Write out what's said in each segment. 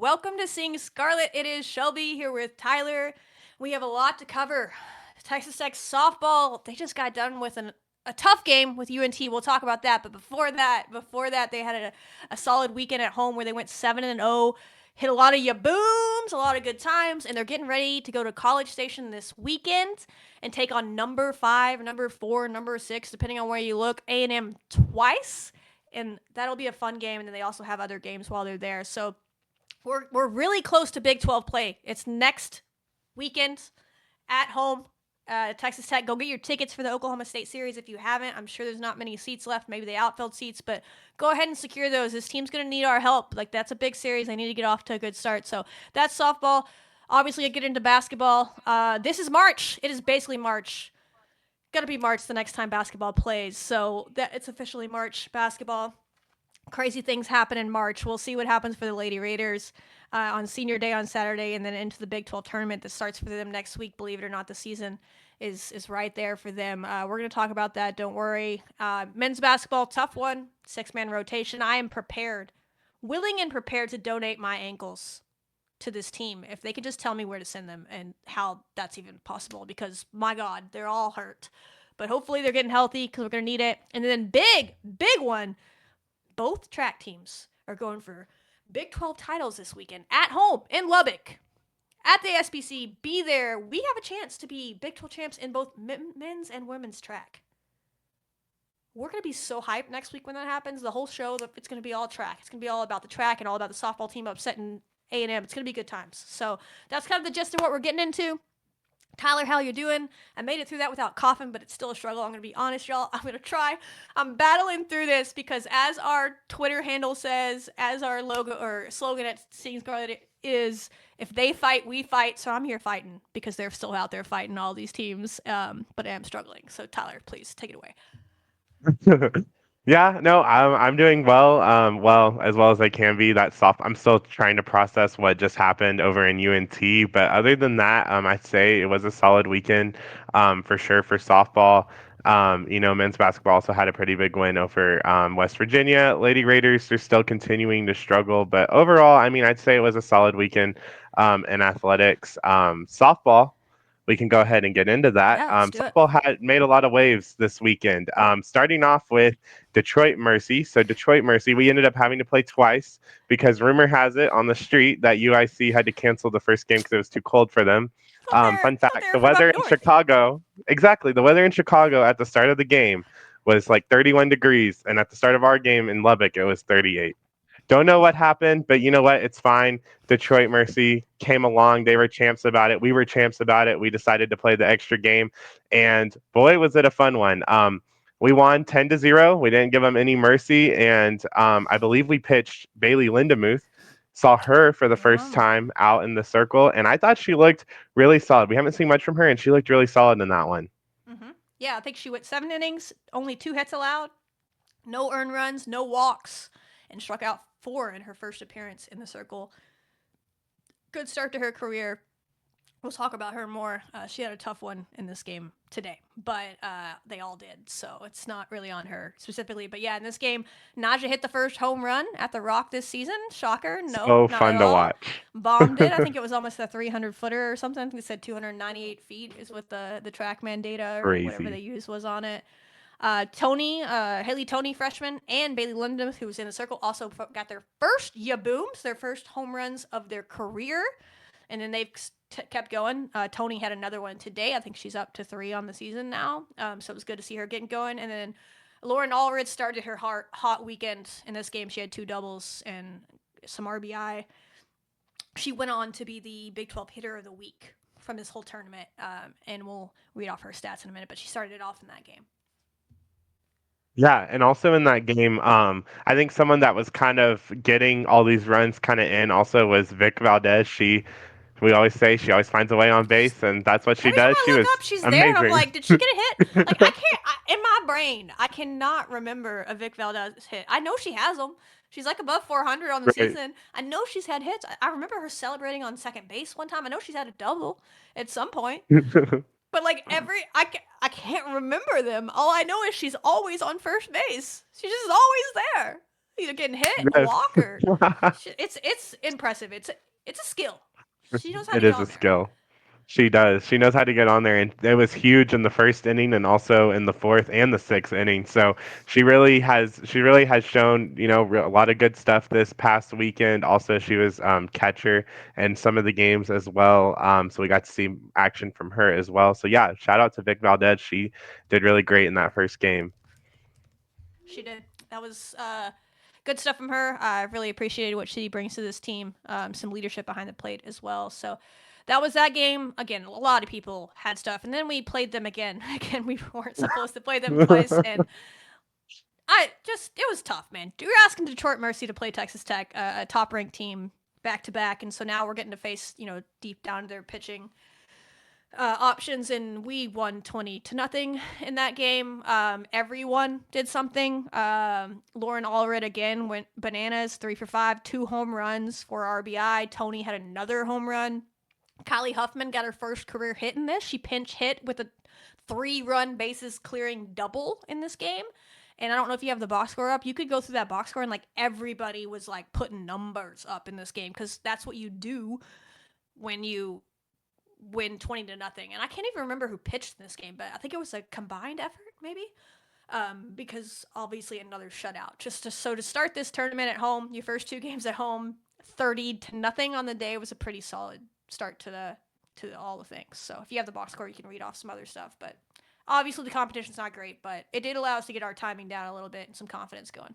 Welcome to Seeing Scarlet. It is Shelby here with Tyler. We have a lot to cover. Texas Tech softball, they just got done with a tough game with UNT. We'll talk about that. But before that, they had a solid weekend at home where they went 7-0, hit a lot of Yaaaabooms, a lot of good times, and they're getting ready to go to College Station this weekend and take on number 5, number 4, number 6, depending on where you look, A&M twice. And that'll be a fun game. And then they also have other games while they're there. So we're really close to Big 12 play. It's next weekend at home. Texas Tech, go get your tickets for the Oklahoma State series if you haven't. I'm sure there's not many seats left. Maybe they outfilled seats, but go ahead and secure those. This team's going to need our help. Like, that's a big series. They need to get off to a good start. So that's softball. Obviously, I get into basketball. This is March. It is basically March. Gotta be March the next time basketball plays. So that it's officially March basketball. Crazy things happen in March. We'll see what happens for the Lady Raiders on Senior Day on Saturday, and then into the Big 12 tournament that starts for them next week. Believe it or not, the season is right there for them. We're going to talk about that. Don't worry. Men's basketball, tough one. 6-man rotation. I am prepared, willing and prepared to donate my ankles to this team if they could just tell me where to send them and how that's even possible, because my God, they're all hurt. But hopefully they're getting healthy because we're going to need it. And then big one, both track teams are going for Big 12 titles this weekend at home in Lubbock at the SBC. Be there. We have a chance to be Big 12 champs in both men's and women's track. We're going to be so hyped next week when that happens. The whole show, it's going to be all track. It's going to be all about the track and all about the softball team upsetting A&M. It's going to be good times. So that's kind of the gist of what we're getting into. Tyler, how you doing? I made it through that without coughing, but it's still a struggle. I'm going to be honest, y'all. I'm going to try. I'm battling through this because, as our Twitter handle says, as our logo or slogan at Seeing Scarlet is, if they fight, we fight. So I'm here fighting because they're still out there fighting all these teams, but I am struggling. So Tyler, please take it away. Yeah, no, I'm doing well, as well as I can be. That soft. I'm still trying to process what just happened over in UNT, but other than that, I'd say it was a solid weekend, for sure for softball. Men's basketball also had a pretty big win over West Virginia. Lady Raiders are still continuing to struggle, but overall, I mean, I'd say it was a solid weekend in athletics. Softball, we can go ahead and get into that. Yeah, let's do it. Softball had made a lot of waves this weekend. Starting off with Detroit Mercy. So Detroit Mercy, we ended up having to play twice because rumor has it on the street that UIC had to cancel the first game because it was too cold for them. Fun Thought fact: they were the from up weather in north. Chicago, exactly, the weather in Chicago at the start of the game was like 31 degrees, and at the start of our game in Lubbock, it was 38. Don't know what happened, but you know what? It's fine. Detroit Mercy came along. They were champs about it. We were champs about it. We decided to play the extra game, and boy, was it a fun one. We won 10-0. We didn't give them any mercy, and I believe we pitched Bailey Lindemuth. Saw her for the first Yeah. time out in the circle, and I thought she looked really solid. We haven't seen much from her, and she looked really solid in that one. Mm-hmm. Yeah, I think she went 7 innings, only 2 hits allowed, no earned runs, no walks, and struck out 4 in her first appearance in the circle. Good start to her career. We'll talk about her more. She had a tough one in this game today, but they all did, so it's not really on her specifically. But yeah, in this game, Naja hit the first home run at the Rock this season. Shocker. Nope, So not at fun to all. watch. Bombed it. I think it was almost a 300-footer or something. I think it said 298 feet is what the TrackMan data or whatever they Crazy. used was on it. Haley Tony, freshman, and Bailey London, who was in the circle, also got their first Yaaaabooms, their first home runs of their career. And then they've kept going. Tony had another one today. I think she's up to 3 on the season now. So it was good to see her getting going. And then Lauren Allred started her hot weekend in this game. She had 2 doubles and some RBI. She went on to be the Big 12 hitter of the week from this whole tournament. And we'll read off her stats in a minute, but she started it off in that game. Yeah, and also in that game, I think someone that was kind of getting all these runs kind of in also was Vic Valdez. We always say she always finds a way on base, and that's what she Every time does. I She look was up, she's there, and I'm amazing. like, did she get a hit? Like, I can't, in my brain, I cannot remember a Vic Valdez hit. I know she has them. She's like above 400 on the Right. season. I know she's had hits. I remember her celebrating on second base one time. I know she's had a double at some point. But like I can't remember them. All I know is she's always on first base. She's just always there. getting hit, a Yes. walk, or it's impressive. It's a skill. She knows how to It get is a on there. skill. She does. She knows how to get on there, and it was huge in the first inning, and also in the fourth and the sixth inning. So she really has shown, a lot of good stuff this past weekend. Also, she was catcher in some of the games as well. So we got to see action from her as well. So yeah, shout out to Vic Valdez. She did really great in that first game. She did. That was good stuff from her. I really appreciated what she brings to this team. Some leadership behind the plate as well. So that was that game. Again, a lot of people had stuff, and then we played them again. Again, we weren't supposed to play them twice, and it was tough, man. You're asking Detroit Mercy to play Texas Tech, a top ranked team, back to back, and so now we're getting to face deep down their pitching options, and we won 20-0 in that game. Everyone did something. Lauren Allred again went bananas, 3 for 5, 2 home runs, 4 RBI. Tony had another home run. Kylie Huffman got her first career hit in this. She pinch hit with a 3-run bases clearing double in this game. And I don't know if you have the box score up. You could go through that box score and like everybody was like putting numbers up in this game because that's what you do when you win 20-0. And I can't even remember who pitched in this game, but I think it was a combined effort, maybe. Because obviously another shutout. To start this tournament at home, your first 2 games at home, 30-0 on the day was a pretty solid start to all the things. So if you have the box score, you can read off some other stuff. But obviously the competition's not great, but it did allow us to get our timing down a little bit and some confidence going.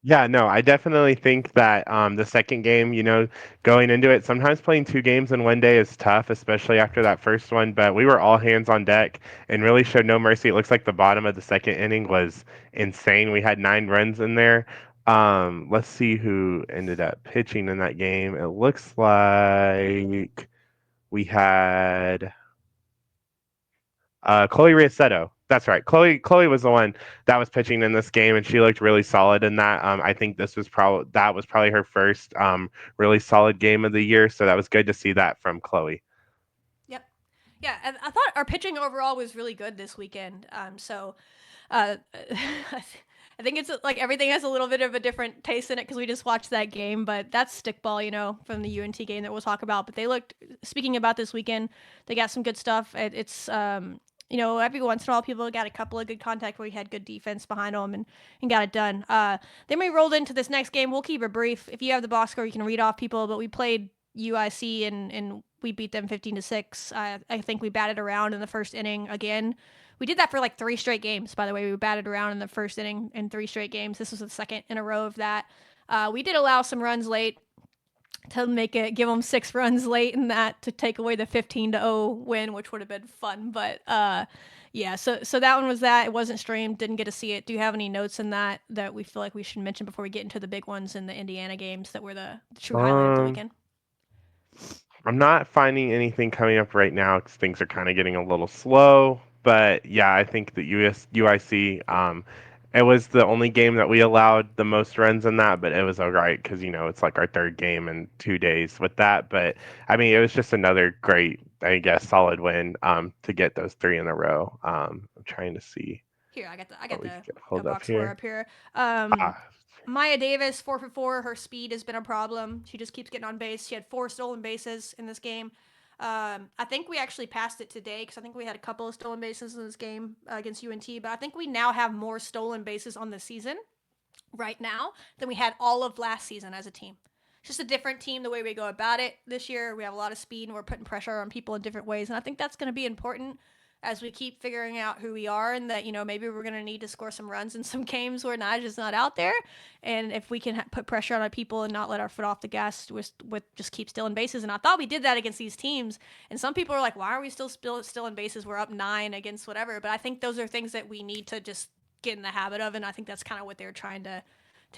Yeah, no, I definitely think that the second game, going into it, sometimes playing 2 games in one day is tough, especially after that first one. But we were all hands on deck and really showed no mercy. It looks like the bottom of the second inning was insane. We had 9 runs in there. Let's see who ended up pitching in that game. It looks like we had Chloe Riasetto. That's right. Chloe was the one that was pitching in this game, and she looked really solid in that. I think that was probably her first really solid game of the year. So that was good to see that from Chloe. Yep. Yeah, and I thought our pitching overall was really good this weekend. Uh, I think it's like everything has a little bit of a different taste in it because we just watched that game, but that's stickball, from the UNT game that we'll talk about. But they looked, speaking about this weekend, they got some good stuff. It's every once in a while people got a couple of good contact where we had good defense behind them and got it done. Then we rolled into this next game. We'll keep it brief. If you have the box score, you can read off people, but we played UIC and we beat them 15-6. I think we batted around in the first inning again. We did that for like 3 straight games, by the way. We batted around in the first inning in 3 straight games. This was the second in a row of that. We did allow some runs late to give them 6 runs late in that to take away the 15-0 win, which would have been fun. But yeah, so that one was that. It wasn't streamed, didn't get to see it. Do you have any notes in that we feel like we should mention before we get into the big ones in the Indiana games that were the true highlight of the weekend? I'm not finding anything coming up right now because things are kind of getting a little slow. But yeah, I think that UIC, it was the only game that we allowed the most runs in that, but it was all right because, it's like our third game in 2 days with that. But I mean, it was just another great, I guess, solid win to get those 3 in a row. I'm trying to see Here, I got what we the can get hold of box score here. up here. Ah, Maya Davis, 4 for 4. Her speed has been a problem. She just keeps getting on base. She had 4 stolen bases in this game. I think we actually passed it today because I think we had a couple of stolen bases in this game against UNT. But I think we now have more stolen bases on the season right now than we had all of last season as a team. It's just a different team the way we go about it this year. We have a lot of speed and we're putting pressure on people in different ways. And I think that's going to be important as we keep figuring out who we are and that, maybe we're going to need to score some runs in some games where Nigel's not out there. And if we can put pressure on our people and not let our foot off the gas with just keep stealing bases. And I thought we did that against these teams. And some people are like, why are we still stealing bases? We're up 9 against whatever. But I think those are things that we need to just get in the habit of. And I think that's kind of what they're trying to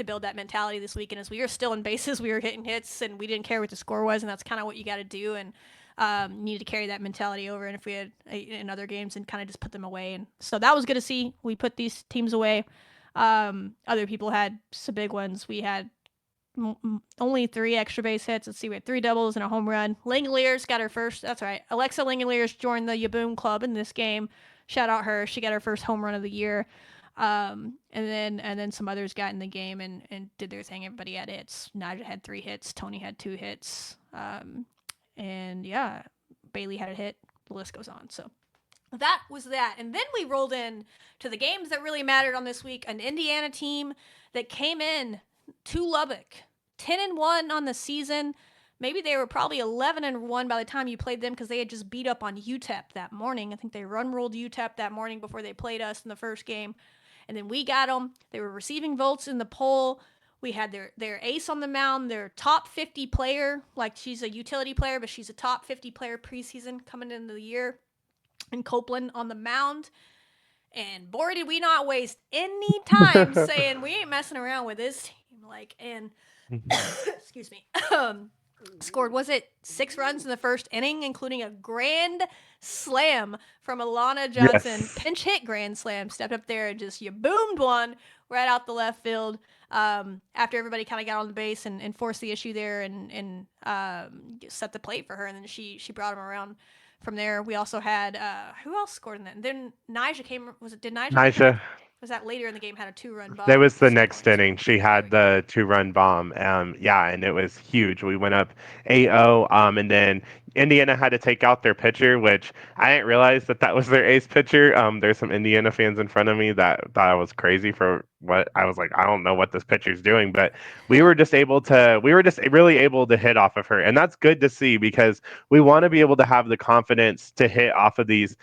build that mentality this weekend is we were still in bases, we were hitting hits, and we didn't care what the score was, and that's kind of what you got to do. And needed to carry that mentality over, and if we had in other games and kind of just put them away. And so that was good to see. We put these teams away. Other people had some big ones. We had only 3 extra base hits. Let's see, we had 3 doubles and a home run. Langoliers got her first. That's right. Alexa Langoliers joined the Yaaaboom club in this game. Shout out her. She got her first home run of the year. And then some others got in the game and did their thing. Everybody had hits. Naja had 3 hits. Tony had 2 hits. And yeah, Bailey had a hit. The list goes on. So that was that. And then we rolled in to the games that really mattered on this week. An Indiana team that came in to Lubbock, 10-1 on the season. Maybe they were probably 11-1 by the time you played them because they had just beat up on UTEP that morning. I think they run-rolled UTEP that morning before they played us in the first game. And then we got them. They were receiving votes in the poll. We had their ace on the mound, their top 50 player. Like, she's a utility player, but she's a top 50 player preseason coming into the year. And Copeland on the mound. And boy, did we not waste any time saying we ain't messing around with this team. Like, and excuse me. Scored, was it 6 runs in the first inning, including a grand slam from Alana Johnson. Yes. Pinch hit grand slam. Stepped up there and just boomed one right out the left field. After everybody kind of got on the base and forced the issue there and set the plate for her, and then she brought him around from there. We also had who else scored in that? And then Nyjah came. Did Nyjah come back? Nisha. Was that later in the game? Had a 2-run That bomb was to the score next points. inning. She There we had go. the 2-run bomb. Yeah, and it was huge. We went up 8-0. And then Indiana had to take out their pitcher, which I didn't realize that was their ace pitcher. There's some Indiana fans in front of me that thought I was crazy for what I was like. I don't know what this pitcher's doing, but we were just really able to hit off of her, and that's good to see because we want to be able to have the confidence to hit off of these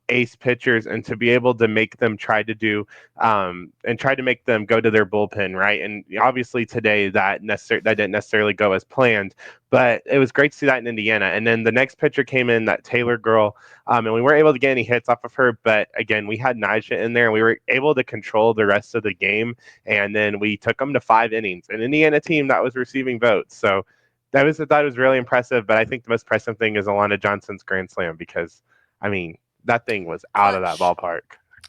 ace pitchers and to be able to make them try to do and try to make them go to their bullpen, right? And obviously today that didn't necessarily go as planned, but it was great to see that in Indiana. And then the next pitcher came in, that Taylor girl, and we weren't able to get any hits off of her. But again, we had Nyjah in there, and we were able to control the rest of the game. And then we took them to 5 innings, an Indiana team that was receiving votes. So that was really impressive. But I think the most impressive thing is Alana Johnson's grand slam because, I mean, that thing was out of that Clutch. ballpark.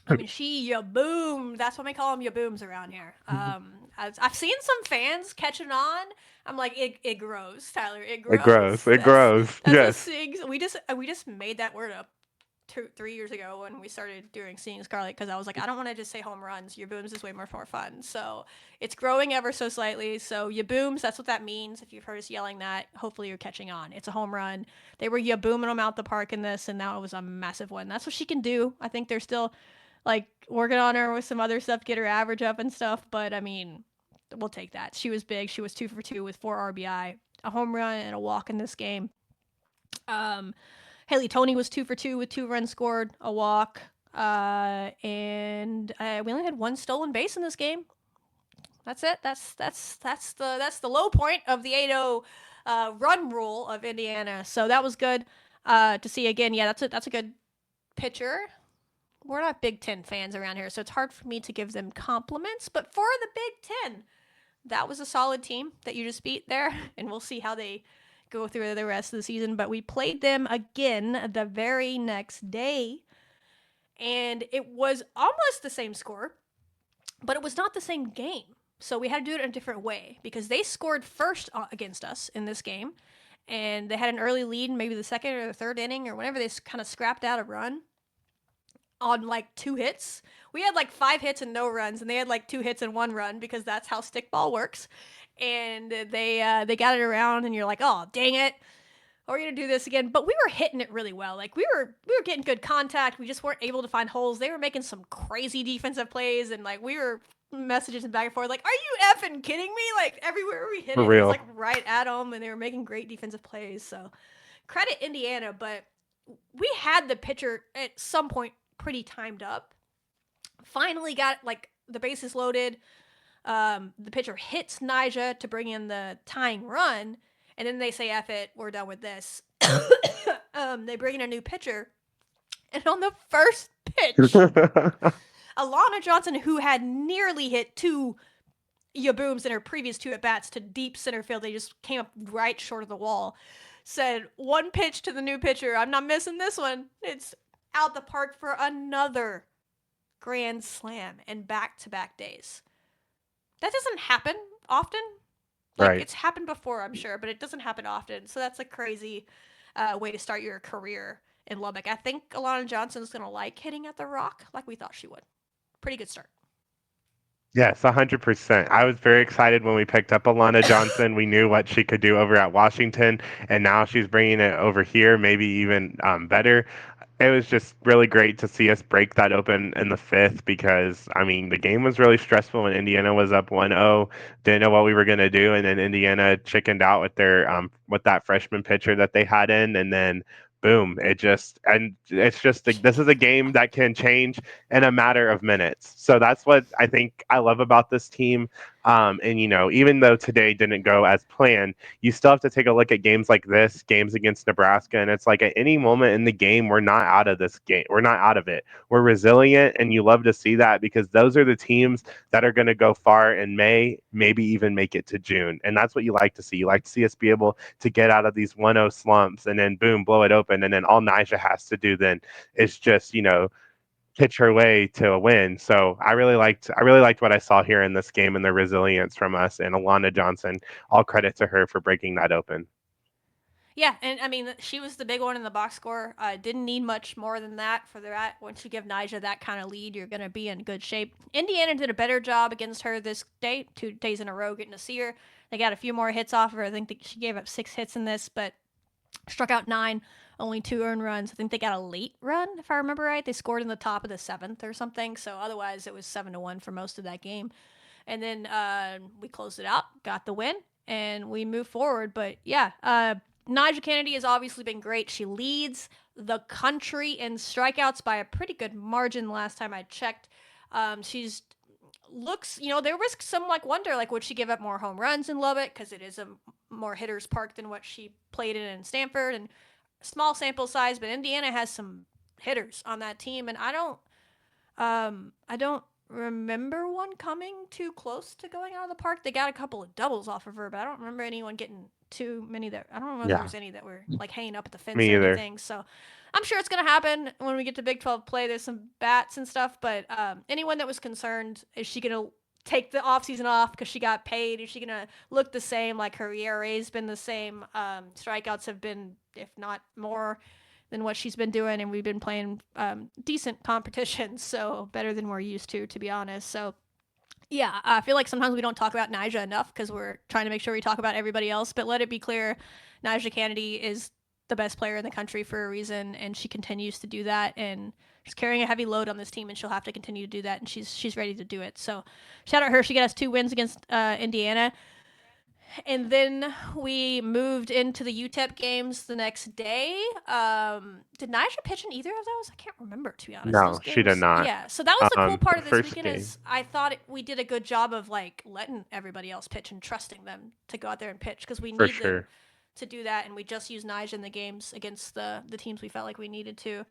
I mean, she boom. That's what we call them, booms around here. I've seen some fans catching on. I'm like, it grows, Tyler. It It grows. grows. It grows. That's a Yes. sing. We just made that word up 3 years ago when we started doing Seeing Scarlet because I was like, I don't want to just say home runs. Your booms is way more fun. So it's growing ever so slightly. So ya booms, that's what that means. If you've heard us yelling that, hopefully you're catching on. It's a home run. They were ya booming them out the park in this, and that was a massive one. That's what she can do. I think they're still like working on her with some other stuff to get her average up and stuff. But I mean, we'll take that. She was big. She was 2 for 2 with 4 RBI, a home run and a walk in this game. Haley Tony was 2 for 2 with 2 runs scored, a walk, and we only had 1 stolen base in this game. That's it. That's the low point of the 8-0 run rule of Indiana. So that was good to see again. Yeah, that's a good pitcher. We're not Big Ten fans around here, so it's hard for me to give them compliments. But for the Big Ten, that was a solid team that you just beat there, and we'll see how they go through the rest of the season. But we played them again the very next day, and it was almost the same score, but it was not the same game. So we had to do it in a different way because they scored first against us in this game, and they had an early lead, maybe the second or the third inning or whenever they kind of scrapped out a run on like 2 hits. We had like 5 hits and no runs, and they had like 2 hits and 1 run because that's how stickball works. And they got it around, and you're like, oh dang it, are we gonna do this again? But we were hitting it really well. Like we were getting good contact. We just weren't able to find holes. They were making some crazy defensive plays, and like we were messages back and forth like, are you effing kidding me? Like everywhere we hit For it was real. like right at them, and they were making great defensive plays. So credit Indiana, but we had the pitcher at some point pretty timed up. Finally got like the bases loaded. The pitcher hits Nyjah to bring in the tying run, and then they say, F it, we're done with this. They bring in a new pitcher, and on the first pitch, Alana Johnson, who had nearly hit 2 Yaaaabooms in her previous 2 at bats to deep center field, they just came up right short of the wall, said, 1 pitch to the new pitcher, I'm not missing this one. It's out the park for another grand slam in back-to-back days. That doesn't happen often. Like, Right. it's happened before, I'm sure, but it doesn't happen often. So that's a crazy way to start your career in Lubbock. I think Alana Johnson's going to like hitting at the rock like we thought she would. pretty good start. Yes, 100%. I was very excited when we picked up Alana Johnson. We knew what she could do over at Washington, and now she's bringing it over here, maybe even better. It was just really great to see us break that open in the fifth because, I mean, the game was really stressful when Indiana was up 1-0. Didn't know what we were going to do, and then Indiana chickened out with their with that freshman pitcher that they had in, and then boom, it's just like, this is a game that can change in a matter of minutes. So that's what I think I love about this team. And even though today didn't go as planned, you still have to take a look at games like this, games against Nebraska, and it's like at any moment in the game, we're not out of this game. We're not out of it. We're resilient, and you love to see that because those are the teams that are going to go far in May, maybe even make it to June. And that's what you like to see. You like to see us be able to get out of these 1-0 slumps and then boom, blow it open. And then all Nija has to do then is just, pitch her way to a win. So I really liked what I saw here in this game and the resilience from us and Alana Johnson. All credit to her for breaking that open. Yeah, and I mean, she was the big one in the box score. Didn't need much more than that for that. Once you give Nija that kind of lead, you're going to be in good shape. Indiana did a better job against her this day, 2 days in a row, getting to see her. They got a few more hits off of her. I think she gave up 6 hits in this, but struck out 9, only 2 earned runs. I think they got a late run, if I remember right. They scored in the top of the 7th or something. So otherwise, it was 7-1 for most of that game. And then we closed it out, got the win, and we moved forward. But yeah, Nija Kennedy has obviously been great. She leads the country in strikeouts by a pretty good margin last time I checked. She's looks, there was some wonder, would she give up more home runs in Lubbock because it is a more hitters park than what she played in Stanford, and small sample size, but Indiana has some hitters on that team, and I don't remember one coming too close to going out of the park. They got a couple of doubles off of her, but I don't remember anyone getting too many that I don't know if there Yeah, was any that were hanging up at the fence or me either. anything. So I'm sure it's gonna happen when we get to Big 12 play. There's some bats and stuff, but anyone that was concerned, is she gonna take the offseason off because she got paid? Is she gonna look the same? Like, her ERA's been the same. Strikeouts have been, if not more, than what she's been doing, and we've been playing decent competition, so better than we're used to be honest. So yeah, I feel like sometimes we don't talk about Nija enough because we're trying to make sure we talk about everybody else. But let it be clear, Nija Kennedy is the best player in the country for a reason, and she continues to do that. And she's carrying a heavy load on this team, and she'll have to continue to do that. And she's ready to do it. So shout out her. She got us 2 wins against Indiana. And then we moved into the UTEP games the next day. Did Nija pitch in either of those? I can't remember, to be honest. Those No, she did games, not. yeah. So that was the cool part The of this first weekend game. is I thought we did a good job of letting everybody else pitch and trusting them to go out there and pitch because we For need them sure. to do that, and we just used Nija in the games against the teams we felt like we needed to,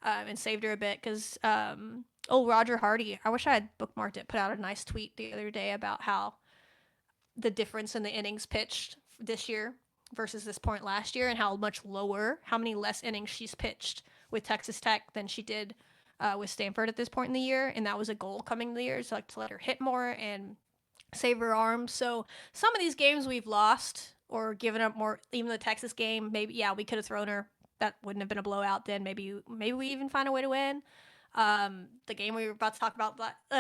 and saved her a bit because Roger Hardy. I wish I had bookmarked it. Put out a nice tweet the other day about how the difference in the innings pitched this year versus this point last year, and how much lower, how many less innings she's pitched with Texas Tech than she did with Stanford at this point in the year. And that was a goal coming the year, so to let her hit more and save her arm. So some of these games we've lost or given up more. Even the Texas game, maybe, yeah, we could have thrown her. That wouldn't have been a blowout then. Maybe we even find a way to win. The game we were about to talk about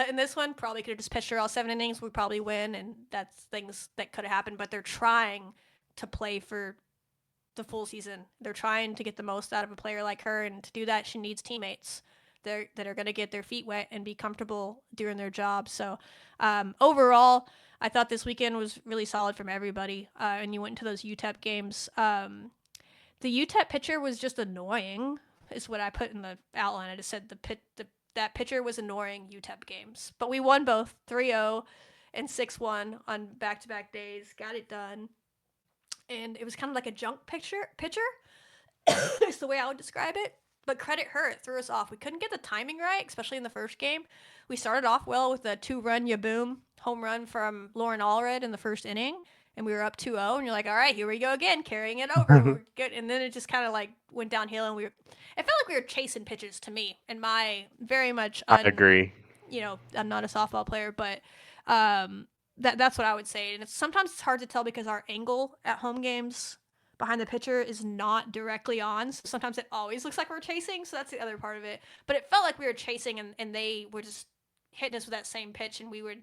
in this one, probably could have just pitched her all 7 innings. We probably win, and that's things that could have happened. But they're trying to play for the full season. They're trying to get the most out of a player like her, and to do that, she needs teammates that are going to get their feet wet and be comfortable doing their job. So overall, I thought this weekend was really solid from everybody. And you went into those UTEP games. The UTEP pitcher was just annoying, is what I put in the outline. I just said that pitcher was annoying UTEP games. But we won both 3-0 and 6-1 on back-to-back days. Got it done. And it was kind of like a junk pitcher. Is the way I would describe it. But credit her, it threw us off. We couldn't get the timing right, especially in the first game. We started off well with a 2-run Yaaaboom home run from Lauren Allred in the first inning, and we were up 2-0, and you're like, all right, here we go again, carrying it over. We're good. And then it just kind of went downhill, and it felt like we were chasing pitches to me, and my very much I agree. I'm not a softball player, but that's what I would say. And sometimes it's hard to tell because our angle at home games behind the pitcher is not directly on. So sometimes it always looks like we're chasing. So that's the other part of it. But it felt like we were chasing, and they were just hitting us with that same pitch and we would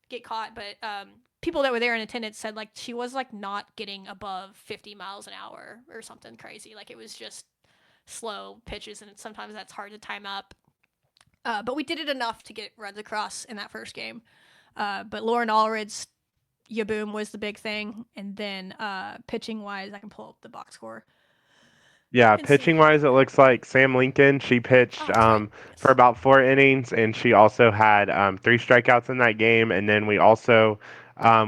get caught. But people that were there in attendance said like she was like not getting above 50 miles an hour or something crazy. Like it was just slow pitches, and sometimes that's hard to time up. But we did it enough to get runs across in that first game. But Lauren Allred's Yaaaboom was the big thing, and then pitching wise, I can pull up the box score Yeah, and see. pitching wise, it looks like Sam Lincoln. She pitched Oh, that's right. for Yes. about 4 innings, and she also had 3 strikeouts in that game. And then we also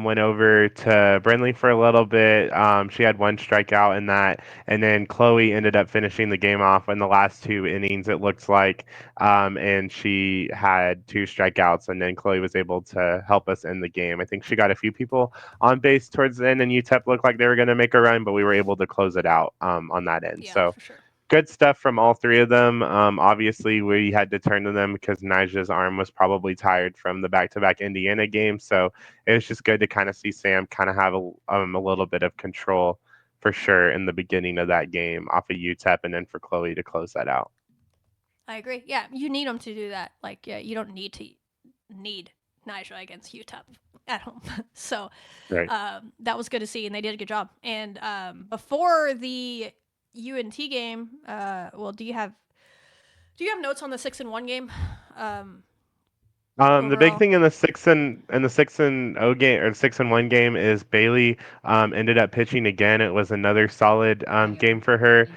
went over to Brindley for a little bit. She had 1 strikeout in that, and then Chloe ended up finishing the game off in the last 2 innings. It looks like, and she had 2 strikeouts, and then Chloe was able to help us end the game. I think she got a few people on base towards the end, and UTEP looked like they were going to make a run, but we were able to close it out on that end. Yeah, So for sure. good stuff from all three of them. Obviously, we had to turn to them because Nija's arm was probably tired from the back-to-back Indiana game. So it was just good to kind of see Sam kind of have a little bit of control for sure in the beginning of that game off of UTEP, and then for Chloe to close that out. I agree. Yeah, you need them to do that. Like, yeah, you don't need Nigel against UTEP at home. So Right. that was good to see, and they did a good job. And before the UNT game, well, do you have notes on the 6-1 game? Um, The big overall. thing in the 6-0 game or 6-1 game is Bailey ended up pitching again. It was another solid game for her.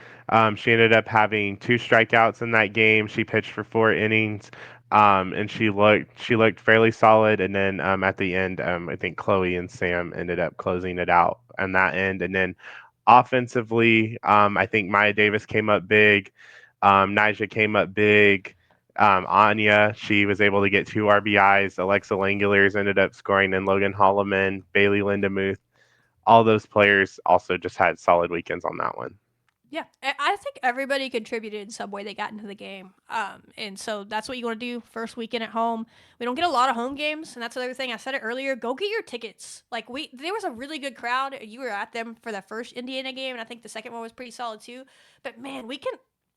She ended up having 2 strikeouts in that game. She pitched for 4 innings, and she looked fairly solid. And then at the end, I think Chloe and Sam ended up closing it out on that end. And then offensively, I think Maya Davis came up big. Nija came up big. Anya, she was able to get 2 RBIs. Alexa Langulers ended up scoring, and Logan Holloman, Bailey Lindemuth, all those players also just had solid weekends on that one. Yeah, I think everybody contributed in some way they got into the game. And so that's what you want to do first weekend at home. We don't get a lot of home games, and that's another thing. I said it earlier. Go get your tickets. Like there was a really good crowd. You were at them for the first Indiana game, and I think the second one was pretty solid too. But man, we can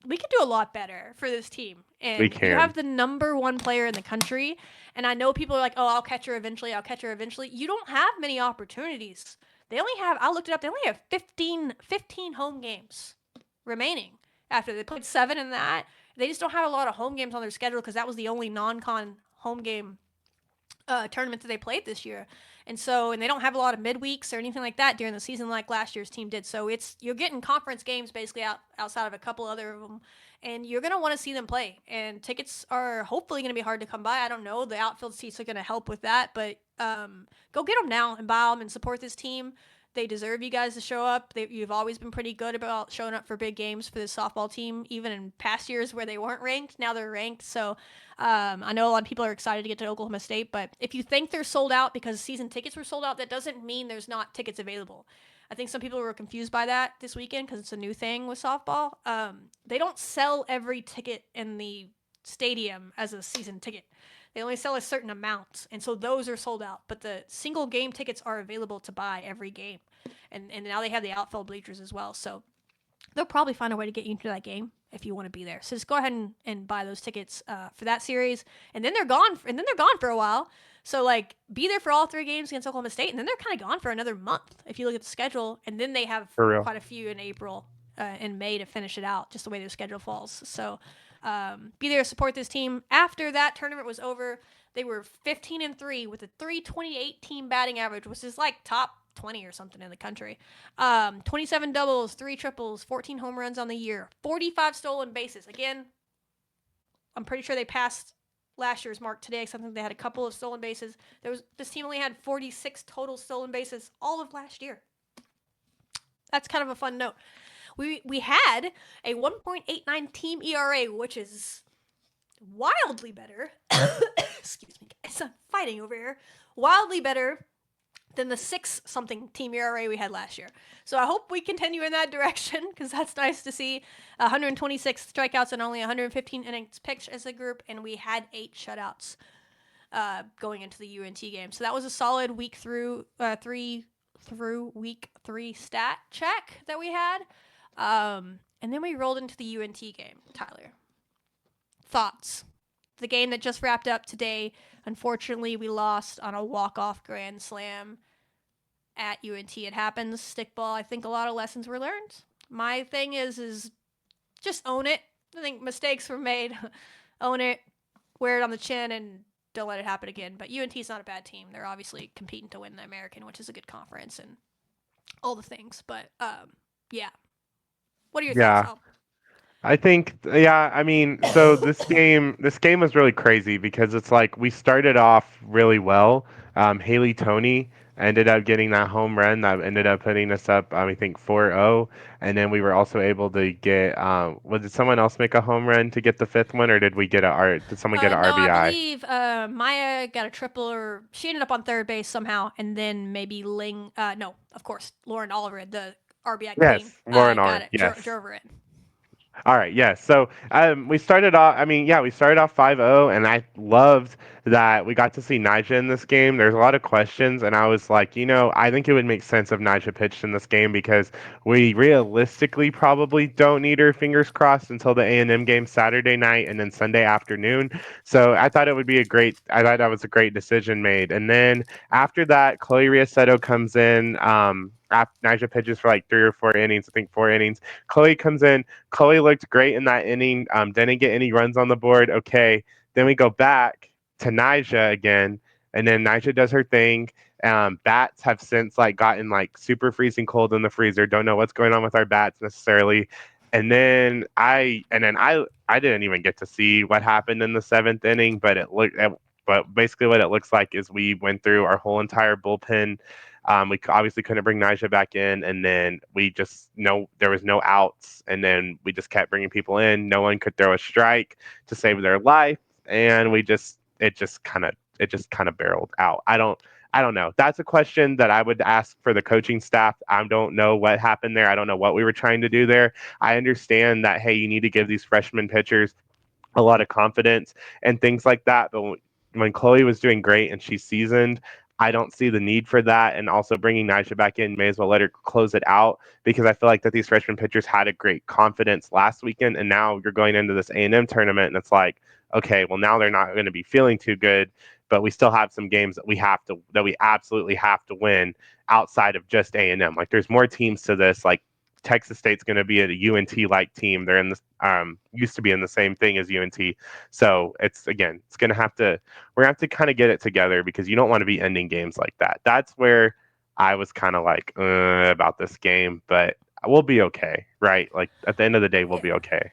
do a lot better for this team. We And you have can. the number one player in the country. And I know people are like, oh, I'll catch her eventually. I'll catch her eventually. You don't have many opportunities. They only have, I looked it up, they only have 15 home games remaining after they played 7 in that. They just don't have a lot of home games on their schedule because that was the only non-con home game tournament that they played this year. And they don't have a lot of midweeks or anything like that during the season like last year's team did. So you're getting conference games basically outside of a couple other of them, and you're gonna want to see them play. And tickets are hopefully gonna be hard to come by. I don't know. The outfield seats are gonna help with that, but go get them now and buy them and support this team. They deserve you guys to show up. You've always been pretty good about showing up for big games for this softball team, even in past years where they weren't ranked. Now they're ranked. So I know a lot of people are excited to get to Oklahoma State, but if you think they're sold out because season tickets were sold out, that doesn't mean there's not tickets available. I think some people were confused by that this weekend because it's a new thing with softball. They don't sell every ticket in the stadium as a season ticket. They only sell a certain amount, and so those are sold out. But the single game tickets are available to buy every game, and now they have the outfield bleachers as well. So they'll probably find a way to get you into that game if you want to be there. So just go ahead and buy those tickets for that series, and then they're gone. And then they're gone for a while. So like, be there for all 3 games against Oklahoma State, and then they're kind of gone for another month if you look at the schedule. And then they have For real. quite a few in April and May to finish it out, just the way their schedule falls. So be there to support this team. After that tournament was over, they were 15-3 with a 328 team batting average, which is like top 20 or something in the country. 27 doubles, 3 triples, 14 home runs on the year, 45 stolen bases. Again, I'm pretty sure they passed last year's mark today, except they had a couple of stolen bases. This team only had 46 total stolen bases all of last year. That's kind of a fun note. We had a 1.89 team ERA, which is wildly better. Excuse me, guys. I'm fighting over here. Wildly better than the 6-something team ERA we had last year. So I hope we continue in that direction because that's nice to see. 126 strikeouts and only 115 innings pitched as a group, and we had 8 shutouts going into the UNT game. So that was a solid week through week 3 stat check that we had. And then we rolled into the UNT game. Tyler, thoughts? the game that just wrapped up today, unfortunately, we lost on a walk-off grand slam at UNT. It happens. Stickball. I think a lot of lessons were learned. My thing is just own it. I think mistakes were made. Own it, wear it on the chin, and don't let it happen again. But UNT's not a bad team. They're obviously competing to win the American, which is a good conference and all the things. But yeah. What are your thoughts, Yeah. Al? I think, yeah, I mean, so this game was really crazy because it's like we started off really well. Haley Tony ended up getting that home run that ended up putting us up, I think 4-0, and then we were also able to get, did someone else make a home run to get the fifth one, or did someone get an No, I RBI? believe Maya got a triple, or she ended up on third base somehow, and then maybe Ling. No, of course, Lauren Oliver, the RBI queen, Yes, Lauren got R. it, Yes. drove her in. All right, yes. So we started off. I mean, yeah, we started off 5-0, and I loved that we got to see Nija in this game. There's a lot of questions, and I was like, I think it would make sense if Nija pitched in this game because we realistically probably don't need her, fingers crossed, until the A&M game Saturday night and then Sunday afternoon. So I thought that was a great decision made. And then after that, Chloe Riasetto comes in. Nija pitches for like 3 or 4 innings, I think 4 innings. Chloe comes in. Chloe looked great in that inning. Didn't get any runs on the board. Okay. Then we go back to Nija again, and then Nija does her thing. Bats have since like gotten like super freezing cold in the freezer. Don't know what's going on with our bats necessarily. And then I didn't even get to see what happened in the seventh inning, but basically what it looks like is we went through our whole entire bullpen. We obviously couldn't bring Nija back in, and then we just no, there was no outs, and then we just kept bringing people in. No one could throw a strike to save their life, and it just kind of barreled out. I don't know. That's a question that I would ask for the coaching staff. I don't know what happened there. I don't know what we were trying to do there. I understand that hey, you need to give these freshman pitchers a lot of confidence and things like that. But when Chloe was doing great and she's seasoned, I don't see the need for that. And also bringing Nija back in, may as well let her close it out because I feel like that these freshman pitchers had a great confidence last weekend, and now you're going into this A&M tournament, and it's like, okay, well now they're not going to be feeling too good, but we still have some games that we absolutely have to win outside of just A&M. Like there's more teams to this. Like Texas State's going to be a UNT like team. They're in this used to be in the same thing as UNT. So it's going to have to we're going to have to kind of get it together because you don't want to be ending games like that. That's where I was kind of like about this game, but we'll be okay, right? Like at the end of the day, we'll Yeah. be okay.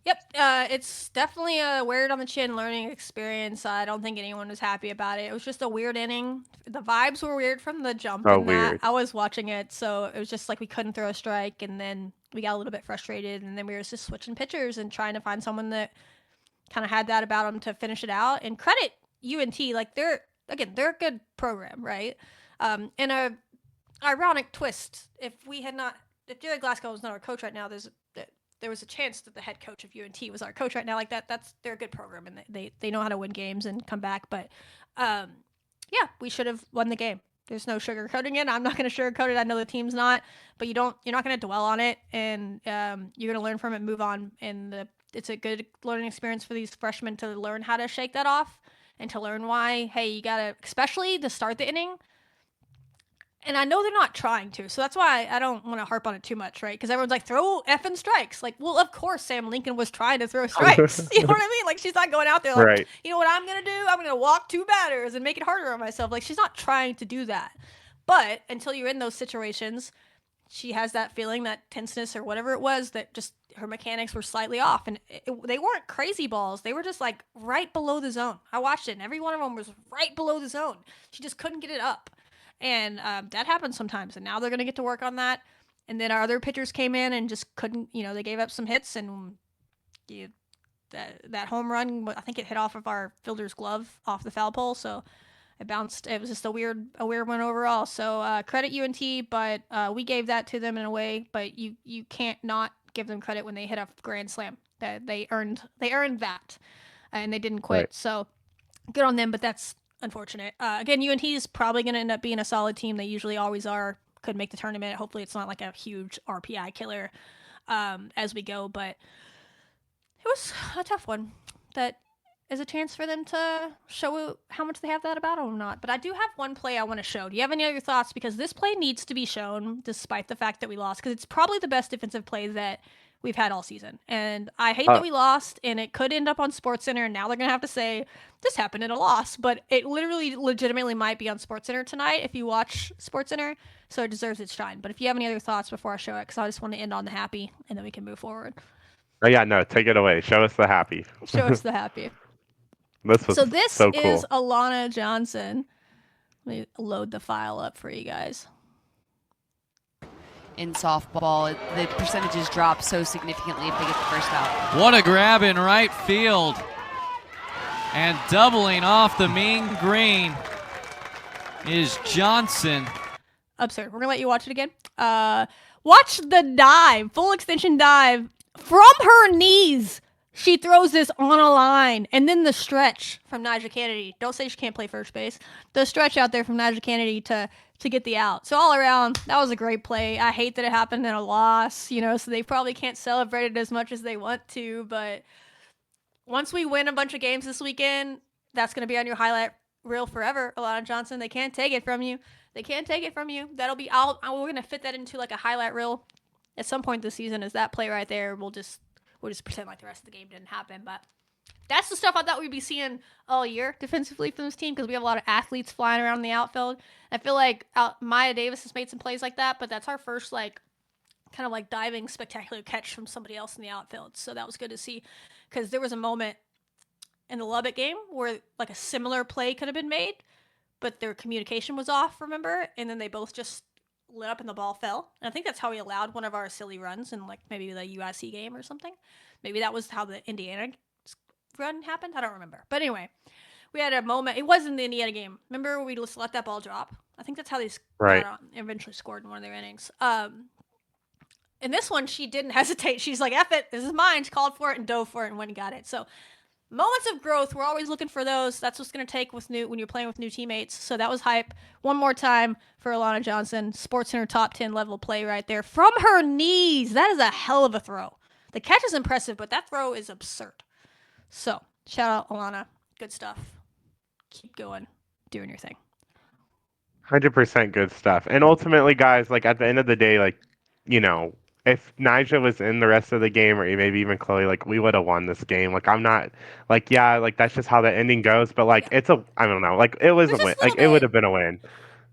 Yep, it's definitely a weird on the chin learning experience. I don't think anyone was happy about it. It was just a weird inning. The vibes were weird from the jump So in that. weird. I was watching it, so it was just like we couldn't throw a strike, and then we got a little bit frustrated, and then we were just switching pitchers and trying to find someone that kind of had that about them to finish it out. And credit UNT, like they're a good program, right? In a ironic twist, if Jerry Glasgow was not our coach right now, there was a chance that the head coach of UNT was our coach right now. Like they're a good program and they know how to win games and come back. But yeah, we should have won the game. There's no sugarcoating it. I'm not going to sugarcoat it. I know the team's not, but you're not going to dwell on it, and you're going to learn from it, move on, and it's a good learning experience for these freshmen to learn how to shake that off and to learn why. Hey, you got to, especially to start the inning, and I know they're not trying to, so that's why I don't want to harp on it too much, right? Because everyone's like, throw effing strikes. Like, well, of course Sam Lincoln was trying to throw strikes. You know what I mean? Like, she's not going out there like, Right. you know what I'm going to do? I'm going to walk two batters and make it harder on myself. Like, she's not trying to do that. But until you're in those situations, she has that feeling, that tenseness or whatever it was, that just her mechanics were slightly off. And they weren't crazy balls. They were just like right below the zone. I watched it, and every one of them was right below the zone. She just couldn't get it up. And that happens sometimes. And now they're going to get to work on that. And then our other pitchers came in and just couldn't, they gave up some hits. And you, that home run, I think it hit off of our fielder's glove off the foul pole. So it bounced. It was just a weird one overall. So credit UNT, but we gave that to them in a way. But you can't not give them credit when they hit a grand slam. That they earned that, and they didn't Right. quit. So good on them. But that's unfortunate. Again, UNT is probably going to end up being a solid team. They usually always are. Could make the tournament. Hopefully, it's not like a huge RPI killer as we go. But it was a tough one. That is a chance for them to show how much they have that about or not. But I do have one play I want to show. Do you have any other thoughts? Because this play needs to be shown despite the fact that we lost, because it's probably the best defensive play that we've had all season. And I hate that Uh, we lost, and it could end up on SportsCenter, and now they're going to have to say, this happened in a loss. But it literally, legitimately might be on SportsCenter tonight if you watch SportsCenter, so it deserves its shine. But if you have any other thoughts before I show it, because I just want to end on the happy, and then we can move forward. oh yeah, no, take it away. Show us the happy. Show us the happy. This was So this so is cool. Alana Johnson. Let me load the file up for you guys. In softball, the percentages drop so significantly if they get the first out. What a grab in right field. And doubling off the mean green is Johnson. Absurd. We're going to let you watch it again. Watch the dive, full extension dive from her knees. She throws this on a line. And then the stretch from Nyjah Kennedy. Don't say she can't play first base. The stretch out there from Nyjah Kennedy to get the out. So all around, that was a great play. I hate that it happened in a loss, so they probably can't celebrate it as much as they want to. But once we win a bunch of games this weekend, that's going to be on your highlight reel forever. Alana Johnson, they can't take it from you. They can't take it from you. That'll be, we're going to fit that into like a highlight reel at some point this season. Is that play right there? We'll just pretend like the rest of the game didn't happen. But that's the stuff I thought we'd be seeing all year defensively from this team, because we have a lot of athletes flying around in the outfield. I feel like Maya Davis has made some plays like that, but that's our first kind of diving spectacular catch from somebody else in the outfield. So that was good to see, because there was a moment in the Lubbock game where a similar play could have been made, but their communication was off, remember? And then they both just lit up and the ball fell. And I think that's how we allowed one of our silly runs in maybe the USC game or something. Maybe that was how the Indiana run happened. I don't remember. But anyway, we had a moment. It wasn't the Indiana game. Remember we just let that ball drop? I think that's how they Right. got on, eventually scored in one of their innings. In this one, she didn't hesitate. She's like, F it, this is mine. She called for it and dove for it and went and got it. So moments of growth, we're always looking for those. That's what's going to take when you're playing with new teammates. So that was hype. One more time for Alana Johnson. SportsCenter top 10 level play right there. From her knees. That is a hell of a throw. The catch is impressive, but that throw is absurd. So, shout out, Alana. Good stuff. Keep going. Doing your thing. 100% good stuff. And ultimately, guys, at the end of the day, if Nyjah was in the rest of the game, or maybe even Chloe, we would have won this game. I'm not, yeah, that's just how the ending goes. But it's I don't know, it was a win. It would have been a win.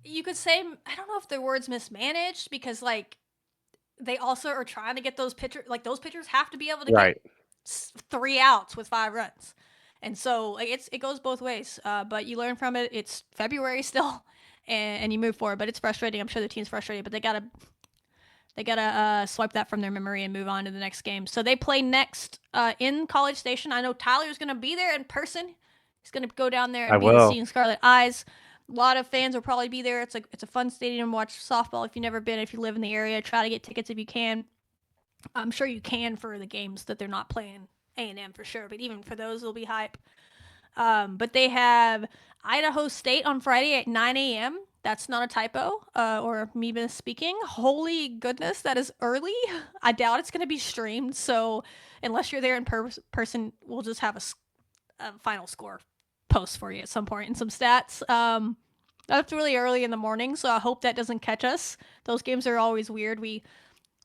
You could say, I don't know if the word's mismanaged, because they also are trying to get those pitchers. Those pitchers have to be able to Right. get 3 outs with 5 runs. And so it goes both ways. But you learn from it. It's February still, and you move forward. But it's frustrating. I'm sure the team's frustrated, but they gotta swipe that from their memory and move on to the next game. So they play next in College Station. I know Tyler's gonna be there in person. He's gonna go down there and be seeing Scarlet Eyes. A lot of fans will probably be there. It's a fun stadium to watch softball. If you've never been, if you live in the area, try to get tickets if you can. I'm sure you can for the games that they're not playing A&M for sure, but even for those, it'll be hype. But they have Idaho State on Friday at 9 a.m. That's not a typo or me misspeaking. Holy goodness, that is early. I doubt it's going to be streamed, so unless you're there in person, we'll just have a final score post for you at some point and some stats. That's really early in the morning, so I hope that doesn't catch us. Those games are always weird. We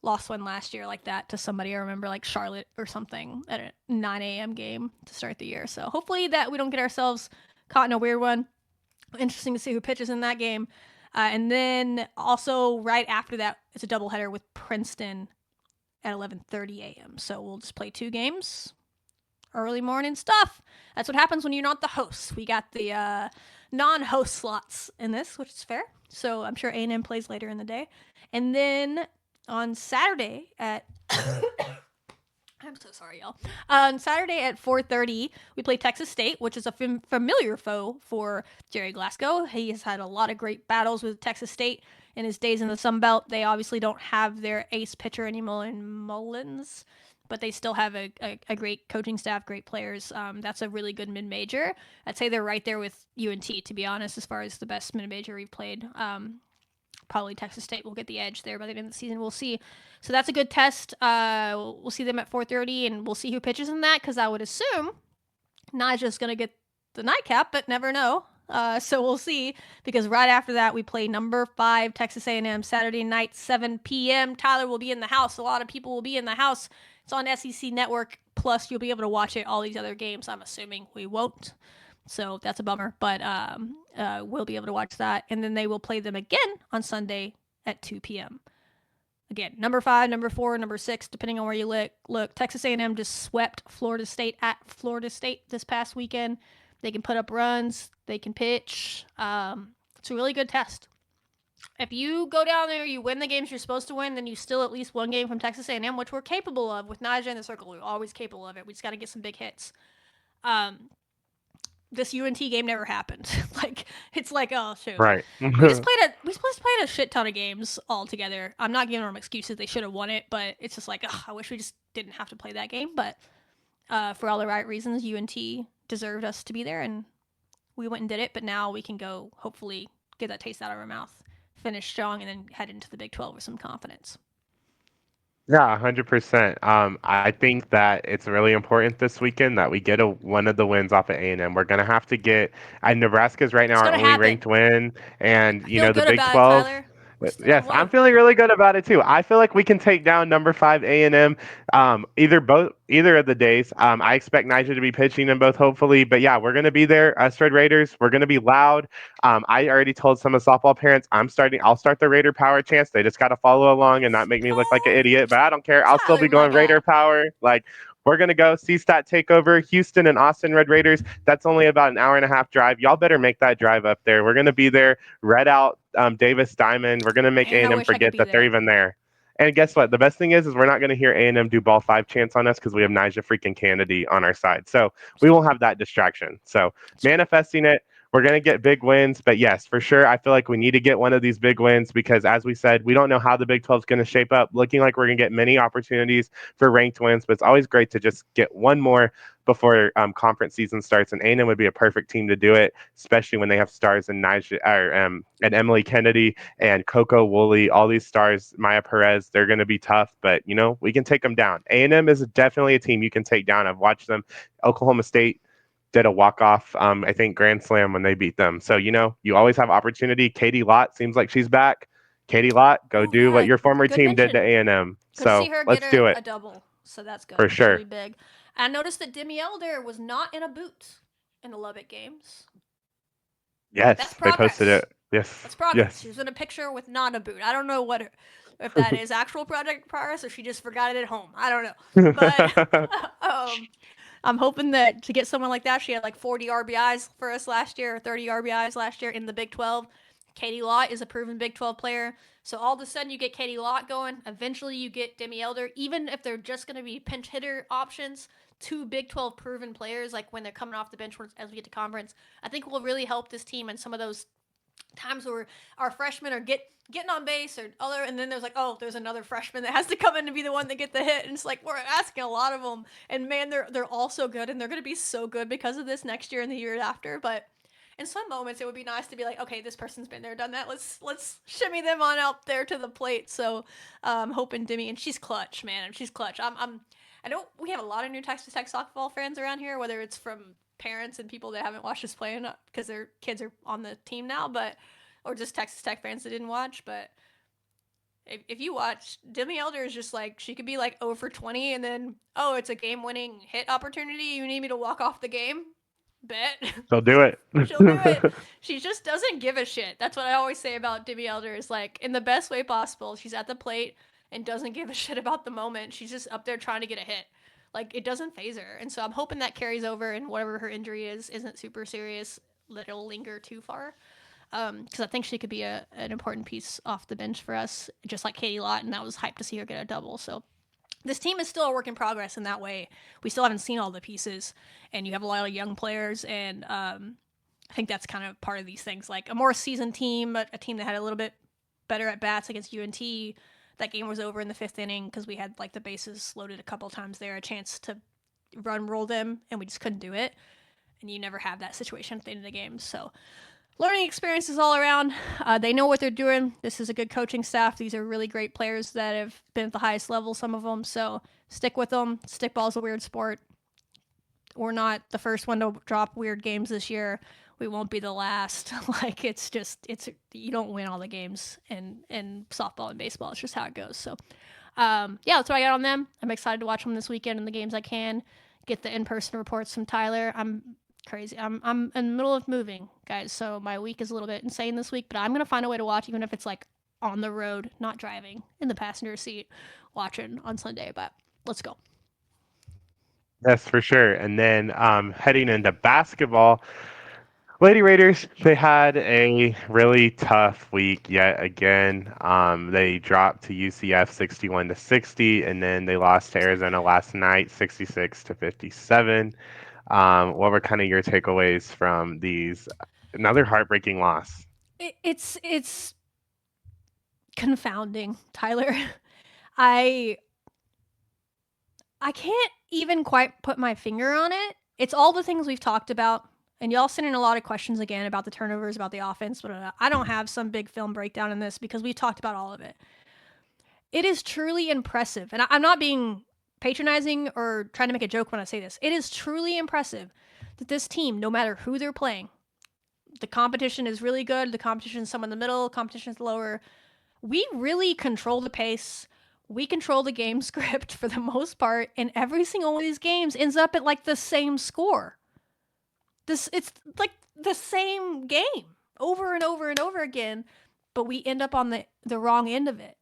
lost one last year like that to somebody. I remember Charlotte or something at a 9 a.m. game to start the year. So hopefully that we don't get ourselves caught in a weird one. Interesting to see who pitches in that game. And then also right after that, it's a doubleheader with Princeton at 11:30 a.m. So we'll just play 2 games. Early morning stuff. That's what happens when you're not the host. We got the non-host slots in this, which is fair. So I'm sure A&M plays later in the day. And then on Saturday at I'm so sorry, y'all. On Saturday at 4:30, we play Texas State, which is a familiar foe for Jerry Glasgow. He has had a lot of great battles with Texas State in his days in the Sun Belt. They obviously don't have their ace pitcher anymore in Mullins, but they still have a great coaching staff, great players. That's a really good mid-major. I'd say they're right there with UNT, to be honest, as far as the best mid-major we've played. Probably Texas State will get the edge there by the end of the season. We'll see. So that's a good test. We'll see them at 4:30, and we'll see who pitches in that, because I would assume Naja's going to get the nightcap, but never know. So we'll see, because right after that we play number 5 Texas A&M Saturday night 7 p.m. Tyler will be in the house. A lot of people will be in the house. It's on SEC Network. Plus, you'll be able to watch it. All these other games, I'm assuming we won't. So that's a bummer, but we'll be able to watch that. And then they will play them again on Sunday at 2 p.m. Again, number 5, number 4, number 6, depending on where you look. Texas A&M just swept Florida State at Florida State this past weekend. They can put up runs. They can pitch. It's a really good test. If you go down there, you win the games you're supposed to win, then you still at least one game from Texas A&M, which we're capable of with Naja in the circle. We're always capable of it. We just got to get some big hits. This UNT game never happened. It's like, oh shoot. Right. we just played a shit ton of games all together. I'm not giving them excuses. They should have won it, but it's just like, I wish we just didn't have to play that game. But for all the right reasons, UNT deserved us to be there, and we went and did it. But now we can go, hopefully, get that taste out of our mouth, finish strong, and then head into the Big 12 with some confidence. Yeah, 100%. I think that it's really important this weekend that we get one of the wins off of A&M. We're gonna have to get. And Nebraska's right now our only ranked win, and the Big 12. Tyler. Yes, I'm feeling really good about it too. I feel like we can take down number 5 A&M either of the days. I expect Nigel to be pitching in both, hopefully. But yeah, we're gonna be there. Us Red Raiders, we're gonna be loud. I already told some of the softball parents I'll start the Raider Power chants. They just got to follow along and not make me look like an idiot. But I don't care. I'll still be going Raider Power. We're going to go CSTAT takeover, Houston and Austin Red Raiders. That's only about an hour and a half drive. Y'all better make that drive up there. We're going to be there. Red out Davis Diamond. We're going to make A&M forget that they're even there. And guess what? The best thing is we're not going to hear A&M do ball 5 chants on us because we have Nija freaking Kennedy on our side. So we won't have that distraction. So manifesting it. We're going to get big wins, but yes, for sure, I feel like we need to get one of these big wins because, as we said, we don't know how the Big 12 is going to shape up. Looking like we're going to get many opportunities for ranked wins, but it's always great to just get one more before conference season starts, and A&M would be a perfect team to do it, especially when they have stars in and Emily Kennedy and Coco Woolley, all these stars, Maya Perez. They're going to be tough, but, we can take them down. A&M is definitely a team you can take down. I've watched them. Oklahoma State did a walk-off, I think, grand slam when they beat them. So, you always have opportunity. Katie Lott seems like she's back. Katie Lott, go do what your former team did to A&M. So see her let's get do it. A double. So that's good. For sure. Really big. I noticed that Demi Elder was not in a boot in the Lubbock games. Yes, they posted it. Yes. That's progress. Yes. She was in a picture with not a boot. I don't know if that is actual project progress or she just forgot it at home. I don't know. But I'm hoping that to get someone like that, she had like 40 RBIs for us last year, or 30 RBIs last year in the Big 12. Katie Lott is a proven Big 12 player. So all of a sudden you get Katie Lott going. Eventually you get Demi Elder. Even if they're just going to be pinch hitter options, 2 Big 12 proven players, like when they're coming off the bench as we get to conference, I think will really help this team in some of those times where our freshmen are getting on base and then there's like, oh, there's another freshman that has to come in to be the one that get the hit, and it's like we're asking a lot of them, and man, they're all so good, and they're going to be so good because of this next year and the year after. But in some moments it would be nice to be like, okay, this person's been there, done that, let's shimmy them on out there to the plate. So hoping Demi, and she's clutch, man. She's clutch. I know we have a lot of new Texas Tech softball fans around here, whether it's from parents and people that haven't watched us play because their kids are on the team now, or just Texas Tech fans that didn't watch. But if you watch, Demi Elder is just like, she could be like 0 for 20 and then, oh, it's a game-winning hit opportunity. You need me to walk off the game? Bet. She'll do it. She'll do it. She just doesn't give a shit. That's what I always say about Demi Elder, is like, in the best way possible, she's at the plate and doesn't give a shit about the moment. She's just up there trying to get a hit. Like, it doesn't phase her. And so I'm hoping that carries over, and whatever her injury isn't super serious, that it'll linger too far. Because I think she could be an important piece off the bench for us, just like Katie Lott, and that was hyped to see her get a double. So this team is still a work in progress in that way. We still haven't seen all the pieces, and you have a lot of young players, and I think that's kind of part of these things. Like a more seasoned team, a team that had a little bit better at bats against UNT, that game was over in the 5th inning because we had like the bases loaded a couple times there, a chance to roll them, and we just couldn't do it. And you never have that situation at the end of the game. So learning experiences all around. They know what they're doing. This is a good coaching staff. These are really great players that have been at the highest level, some of them. So stick with them. Stickball's a weird sport. we're not the first one to drop weird games this year. We won't be the last. Like it's you don't win all the games in softball and baseball. It's just how it goes. So yeah, that's what I got on them. I'm excited to watch them this weekend and the games I can. Get the in-person reports from Tyler. I'm crazy. I'm in the middle of moving, guys. So my week is a little bit insane this week, but I'm gonna find a way to watch, even if it's like on the road, not driving, in the passenger seat, watching on Sunday. But let's go. Yes, for sure. And then heading into basketball, Lady Raiders, they had a really tough week yet again. They dropped to UCF 61-60, and then they lost to Arizona last night 66-57. What were kind of your takeaways from these? Another heartbreaking loss. It's confounding, Tyler. I can't even quite put my finger on it. It's all the things we've talked about. And y'all sent in a lot of questions again about the turnovers, about the offense, but I don't have some big film breakdown in this because we've talked about all of it. It is truly impressive. And I'm not being patronizing or trying to make a joke when I say this. It is truly impressive that this team, no matter who they're playing, the competition is really good. The competition is some in the middle, competition is lower. We really control the pace. We control the game script for the most part. And every single one of these games ends up at like the same score. It's like the same game over and over and over again, but we end up on the wrong end of it.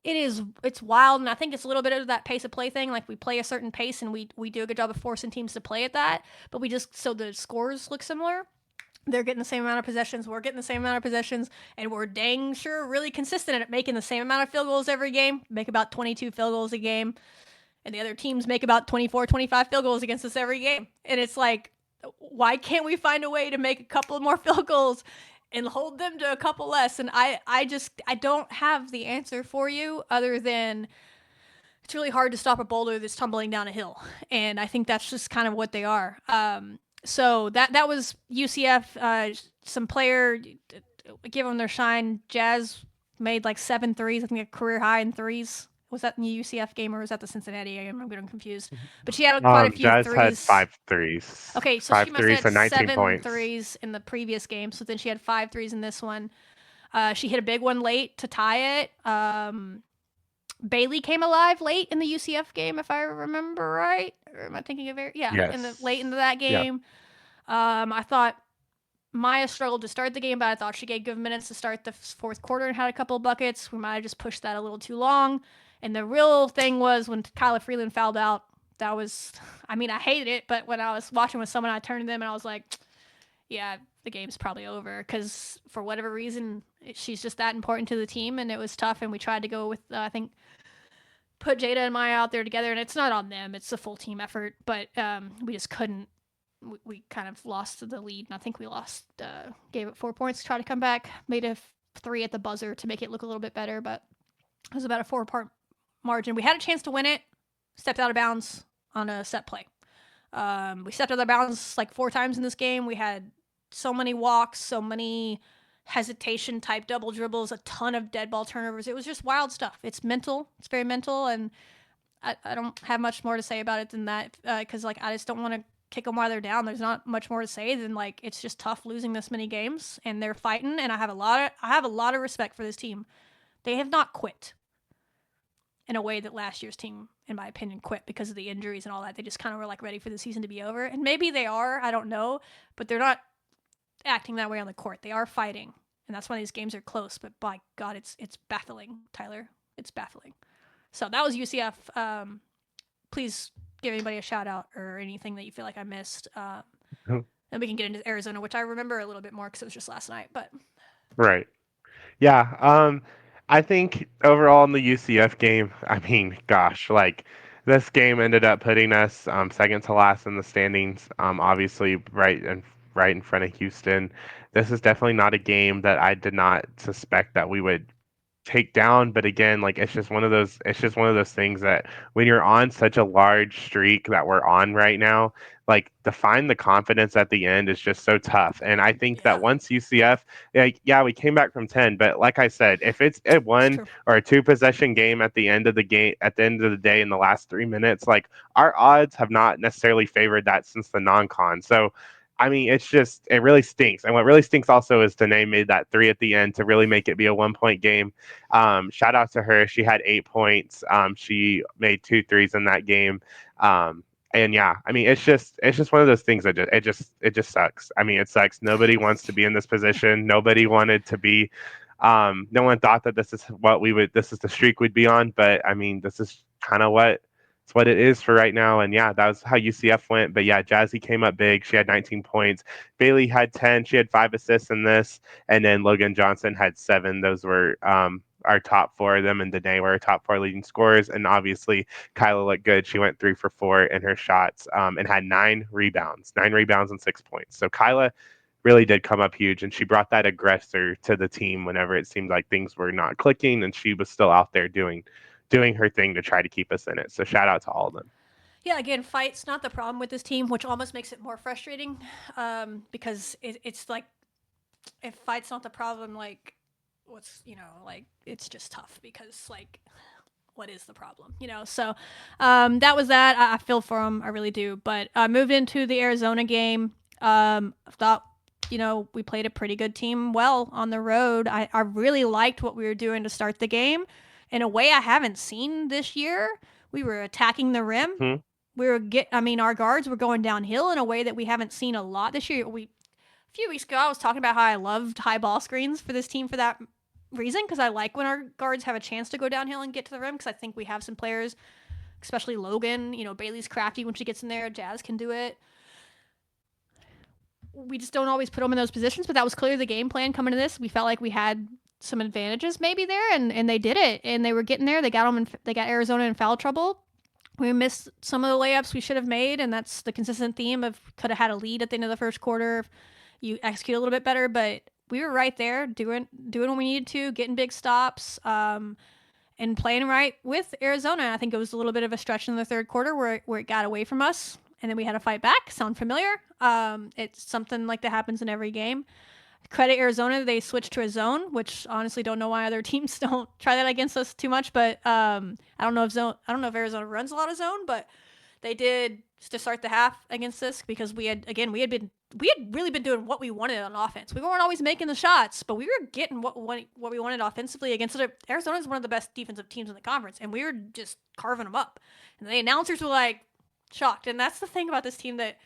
It's wild, and I think it's a little bit of that pace of play thing. Like we play a certain pace, and we do a good job of forcing teams to play at that, but we just so the scores look similar. They're getting the same amount of possessions. We're getting the same amount of possessions, and we're dang sure really consistent at making the same amount of field goals every game. Make about 22 field goals a game, and the other teams make about 24, 25 field goals against us every game. And it's like, why can't we find a way to make a couple more field goals and hold them to a couple less? And I don't have the answer for you other than it's really hard to stop a boulder that's tumbling down a hill. And I think that's just kind of what they are. So that was UCF. Some player, give them their shine. Jazz made like 7 threes. I think a career high in threes. Was that in the UCF game or was that the Cincinnati game? I'm getting confused. But she had quite a few Jazz threes. had 5 threes. Okay, so 5 she must threes have and had 19 7 points. threes in the previous game. So then she had 5 threes in this one. She hit a big one late to tie it. Bailey came alive late in the UCF game, if I remember right. Or am I thinking of it? Yeah, Yes. late into that game. I thought Maya struggled to start the game, but I thought she gave good minutes to start the fourth quarter and had a couple of buckets. We might have just pushed that a little too long. And the real thing was when Kyla Freeland fouled out. That was, I mean, I hated it, but when I was watching with someone, I turned to them and I was like, yeah, the game's probably over. Because for whatever reason, she's just that important to the team, and it was tough. And we tried to go with, I think, put Jada and Maya out there together, and it's not on them. It's a full team effort, but we just couldn't. We kind of lost the lead, and I think we lost, gave it 4 points to try to come back, made a 3 at the buzzer to make it look a little bit better, but it was about a 4-point margin. We had a chance to win it, stepped out of bounds on a set play. We stepped out of bounds like 4 times in this game. We had so many walks, so many hesitation type double dribbles, a ton of dead ball turnovers. It was just wild stuff. It's mental. It's very mental, and I don't have much more to say about it than that because like I just don't want to kick them while they're down. There's not much more to say than like it's just tough losing this many games, and they're fighting. And I have a lot of respect for this team. They have not quit in a way that last year's team, in my opinion, quit because of the injuries and all that. They just kind of were like ready for the season to be over, and maybe they are. I don't know, but they're not acting that way on the court. They are fighting, and that's why these games are close. But by God, it's baffling, Tyler. It's baffling. So that was UCF. Please give anybody a shout out or anything that you feel like I missed. And we can get into Arizona, which I remember a little bit more because it was just last night. But Right. Yeah. I think overall in the UCF game, I mean, gosh, like this game ended up putting us second to last in the standings. Obviously, right in front of Houston. This is definitely not a game that I did not suspect that we would take down. But again, like it's just one of those things that when you're on such a large streak that we're on right now, like to find the confidence at the end is just so tough. And I think that Yeah, once UCF, like, yeah, we came back from 10, but like I said, if it's a it's one true. or a two possession game at the end of the game, at the end of the day in the last 3 minutes, like our odds have not necessarily favored that since the non-con. So I mean, it really stinks. And what really stinks also is Danae made that three at the end to really make it be a 1 point game. Shout out to her. She had 8 points. She made two threes in that game. And yeah, I mean, it's just one of those things that it just sucks. I mean, it sucks. Nobody wants to be in this position. Nobody wanted to be. No one thought that this is the streak we'd be on. But I mean, this is kind of what it is for right now. And yeah, that was how UCF went. But yeah, Jazzy came up big. She had 19 points. Bailey had 10. She had 5 assists in this. And then Logan Johnson had 7. Those were our top four of them. And Danae were our top 4 leading scorers. And obviously, Kyla looked good. She went 3 for 4 in her shots and had 9 rebounds and 6 points. So Kyla really did come up huge, and she brought that aggressor to the team whenever it seemed like things were not clicking, and she was still out there doing her thing to try to keep us in it. So shout out to all of them. Yeah, again, fight's not the problem with this team, which almost makes it more frustrating because it's like if fight's not the problem, like like it's just tough because like what is the problem, So that was that. I feel for them, I really do. But moved into the Arizona game. I thought we played a pretty good team well on the road. I really liked what we were doing to start the game in a way I haven't seen this year. We were attacking the rim. Hmm. Our guards were going downhill in a way that we haven't seen a lot this year. A few weeks ago, I was talking about how I loved high ball screens for this team for that reason, because I like when our guards have a chance to go downhill and get to the rim, because I think we have some players, especially Logan. Bailey's crafty when she gets in there. Jazz can do it. We just don't always put them in those positions, but that was clearly the game plan coming to this. We felt like we had some advantages maybe there, and they did it, and they were getting there. They got Arizona in foul trouble. We missed some of the layups we should have made, and that's the consistent theme of could have had a lead at the end of the first quarter if you execute a little bit better. But we were right there doing what we needed to, getting big stops, and playing right with Arizona. I think it was a little bit of a stretch in the third quarter where it got away from us, and then we had to fight back. Sound familiar? It's something like that happens in every game. Credit Arizona, they switched to a zone, which honestly don't know why other teams don't try that against us too much. But I don't know if Arizona runs a lot of zone, but they did to start the half against us because we had really been doing what we wanted on offense. We weren't always making the shots, but we were getting what we wanted offensively against it. Arizona is one of the best defensive teams in the conference, and we were just carving them up. And the announcers were like shocked, and that's the thing about this team that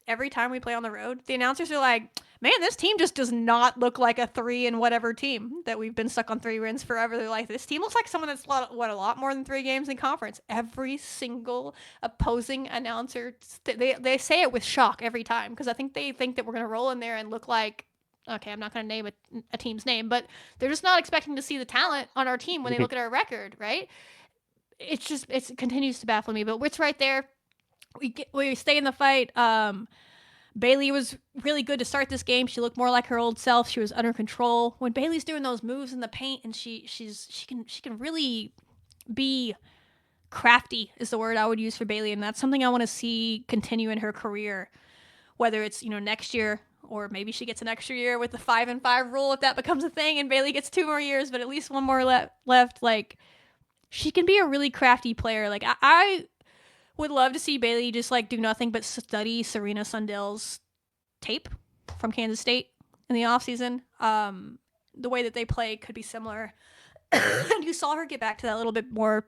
every time we play on the road, the announcers are like, man, this team just does not look like a 3 and whatever team that we've been stuck on 3 wins forever. They're like, this team looks like someone that's a lot more than 3 games in conference. Every single opposing announcer, they say it with shock every time because I think they think that we're going to roll in there and look like, okay, I'm not going to name a team's name, but they're just not expecting to see the talent on our team when they look at our record, right? It continues to baffle me, but it's right there. We stay in the fight. Bailey was really good to start this game. She looked more like her old self. She was under control. When Bailey's doing those moves in the paint, and she can really be crafty is the word I would use for Bailey, and that's something I want to see continue in her career. Whether it's next year or maybe she gets an extra year with the 5-and-5 rule if that becomes a thing, and Bailey gets 2 more years, but at least 1 more left. Like she can be a really crafty player. Like I would love to see Bailey just like do nothing but study Serena Sundell's tape from Kansas State in the offseason. The way that they play could be similar. And you saw her get back to that a little bit more.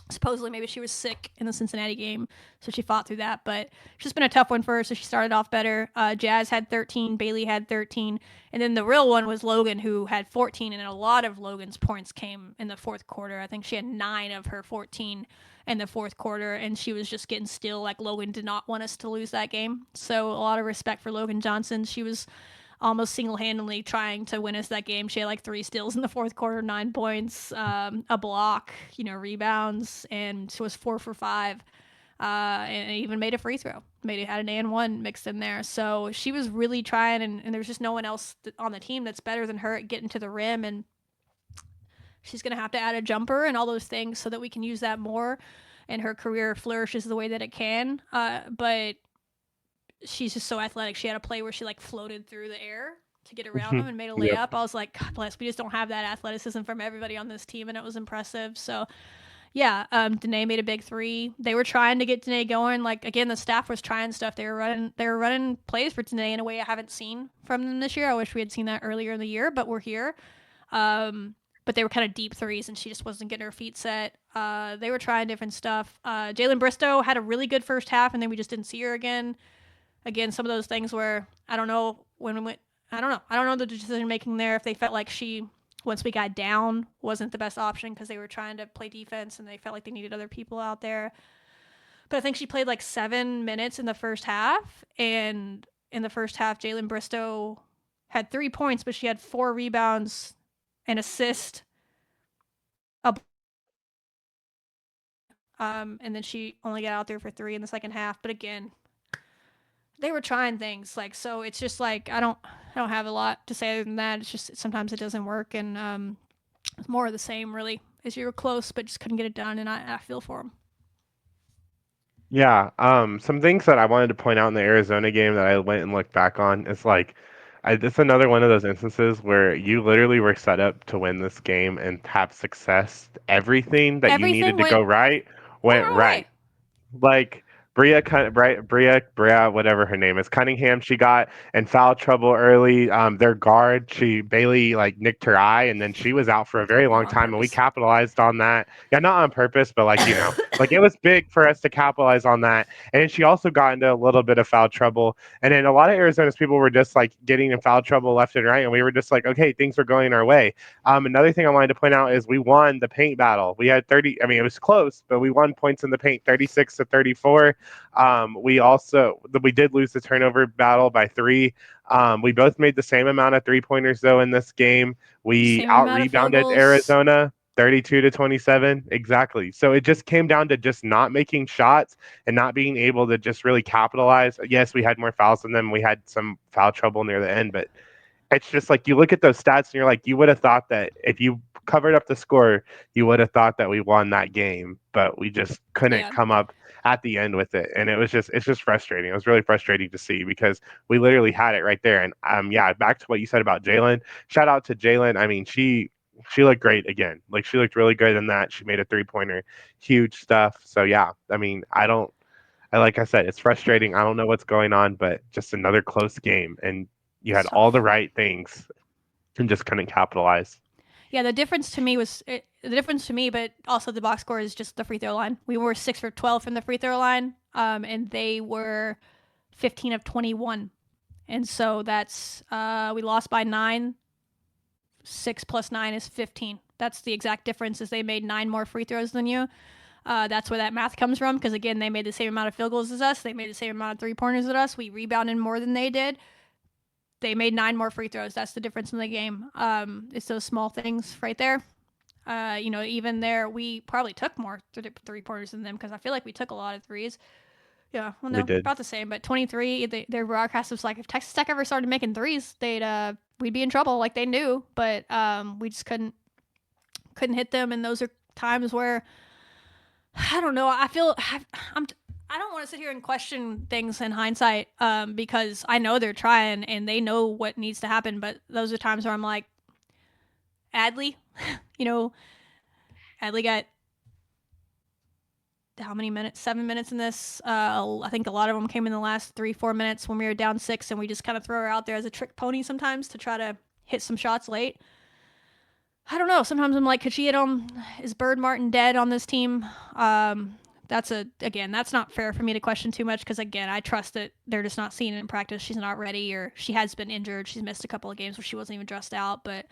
Supposedly maybe she was sick in the Cincinnati game, so she fought through that. But it's just been a tough one for her, so she started off better. Jazz had 13, Bailey had 13, and then the real one was Logan, who had 14, and a lot of Logan's points came in the fourth quarter. I think she had 9 of her 14 in the fourth quarter, and she was just getting still. Like Logan did not want us to lose that game, so a lot of respect for Logan Johnson. She was almost single-handedly trying to win us that game. She had like 3 steals in the fourth quarter, 9 points, a block, rebounds, and she was 4 for 5, and even made a free throw. Had an and-1 mixed in there. So she was really trying, and there's just no one else on the team that's better than her at getting to the rim. And she's going to have to add a jumper and all those things so that we can use that more and her career flourishes the way that it can. But she's just so athletic. She had a play where she like floated through the air to get around him and made a layup. Yep. I was like, God bless, we just don't have that athleticism from everybody on this team, and it was impressive. So yeah, Danae made a big three. They were trying to get Danae going. Like again, the staff was trying stuff. They were running plays for Danae in a way I haven't seen from them this year. I wish we had seen that earlier in the year, but we're here. But they were kind of deep threes, and she just wasn't getting her feet set. They were trying different stuff. Jalen Bristow had a really good first half, and then we just didn't see her again. Again, some of those things where I don't know when we went. I don't know the decision making there. If they felt like she, once we got down, wasn't the best option because they were trying to play defense and they felt like they needed other people out there. But I think she played like 7 minutes in the first half, and in the first half, Jalen Bristow had 3 points, but she had 4 rebounds, an assist, and then she only got out there for 3 in the second half. But again, they were trying things, like, so it's just like I don't have a lot to say other than that. It's just sometimes it doesn't work, and it's more of the same really. As you were close but just couldn't get it done, and I feel for them. Yeah, some things that I wanted to point out in the Arizona game that I went and looked back on is like, it's another one of those instances where you literally were set up to win this game and have success. Everything that you needed Everything to went go right went our right. way. Like Bria, whatever her name is, Cunningham, she got in foul trouble early. Their guard, Bailey, like nicked her eye, and then she was out for a very Yeah, long on time, and we purpose. capitalized on that. Yeah, not on purpose, but like like it was big for us to capitalize on that. And then she also got into a little bit of foul trouble, and then a lot of Arizona's people were just like getting in foul trouble left and right, and we were just like, okay, things were going our way. Another thing I wanted to point out is we won the paint battle. We had 30. I mean, it was close, but we won points in the paint, 36-34. We did lose the turnover battle by 3. We both made the same amount of 3-pointers though in this game. We Same out amount of field rebounded goals. Arizona 32-27. Exactly. So it just came down to just not making shots and not being able to just really capitalize. Yes, we had more fouls than them. We had some foul trouble near the end, but it's just like you look at those stats and you're like, you would have thought that if you covered up the score, you would have thought that we won that game, but we just couldn't Yeah. come up at the end with it. And it's just frustrating. It was really frustrating to see because we literally had it right there. And yeah, back to what you said about Jalen. Shout out to Jalen. I mean, she looked great again. Like she looked really good in that. She made a 3-pointer, huge stuff. So yeah, I mean, like I said, it's frustrating. I don't know what's going on, but just another close game. And you It's had all the tough. right things and just couldn't capitalize. Yeah, the difference to me but also the box score is just the free throw line. We were 6 for 12 from the free throw line, and they were 15 of 21, and so that's we lost by 9. 6 plus 9 is 15. That's the exact difference. Is they made 9 more free throws than you. That's where that math comes from. Because again, they made the same amount of field goals as us. They made the same amount of 3-pointers as us. We rebounded more than they did. They made 9 more free throws. That's the difference in the game. It's those small things right there. Even there, we probably took more 3-pointers than them because I feel like we took a lot of threes. Yeah, well, We no, did. about the same. But 23, their broadcast was like, if Texas Tech ever started making threes, we'd be in trouble. Like they knew, but we just couldn't hit them. And those are times where I don't know. I don't want to sit here and question things in hindsight because I know they're trying and they know what needs to happen. But those are times where I'm like, Adley, Adley got how many minutes? 7 minutes in this. I think a lot of them came in the last 3-4 minutes when we were down 6, and we just kind of throw her out there as a trick pony sometimes to try to hit some shots late. I don't know. Sometimes I'm like, could she hit him? Is Bird Martin dead on this team? That's not fair for me to question too much because again, I trust that they're just not seeing it in practice. She's not ready, or she has been injured. She's missed a couple of games where she wasn't even dressed out, but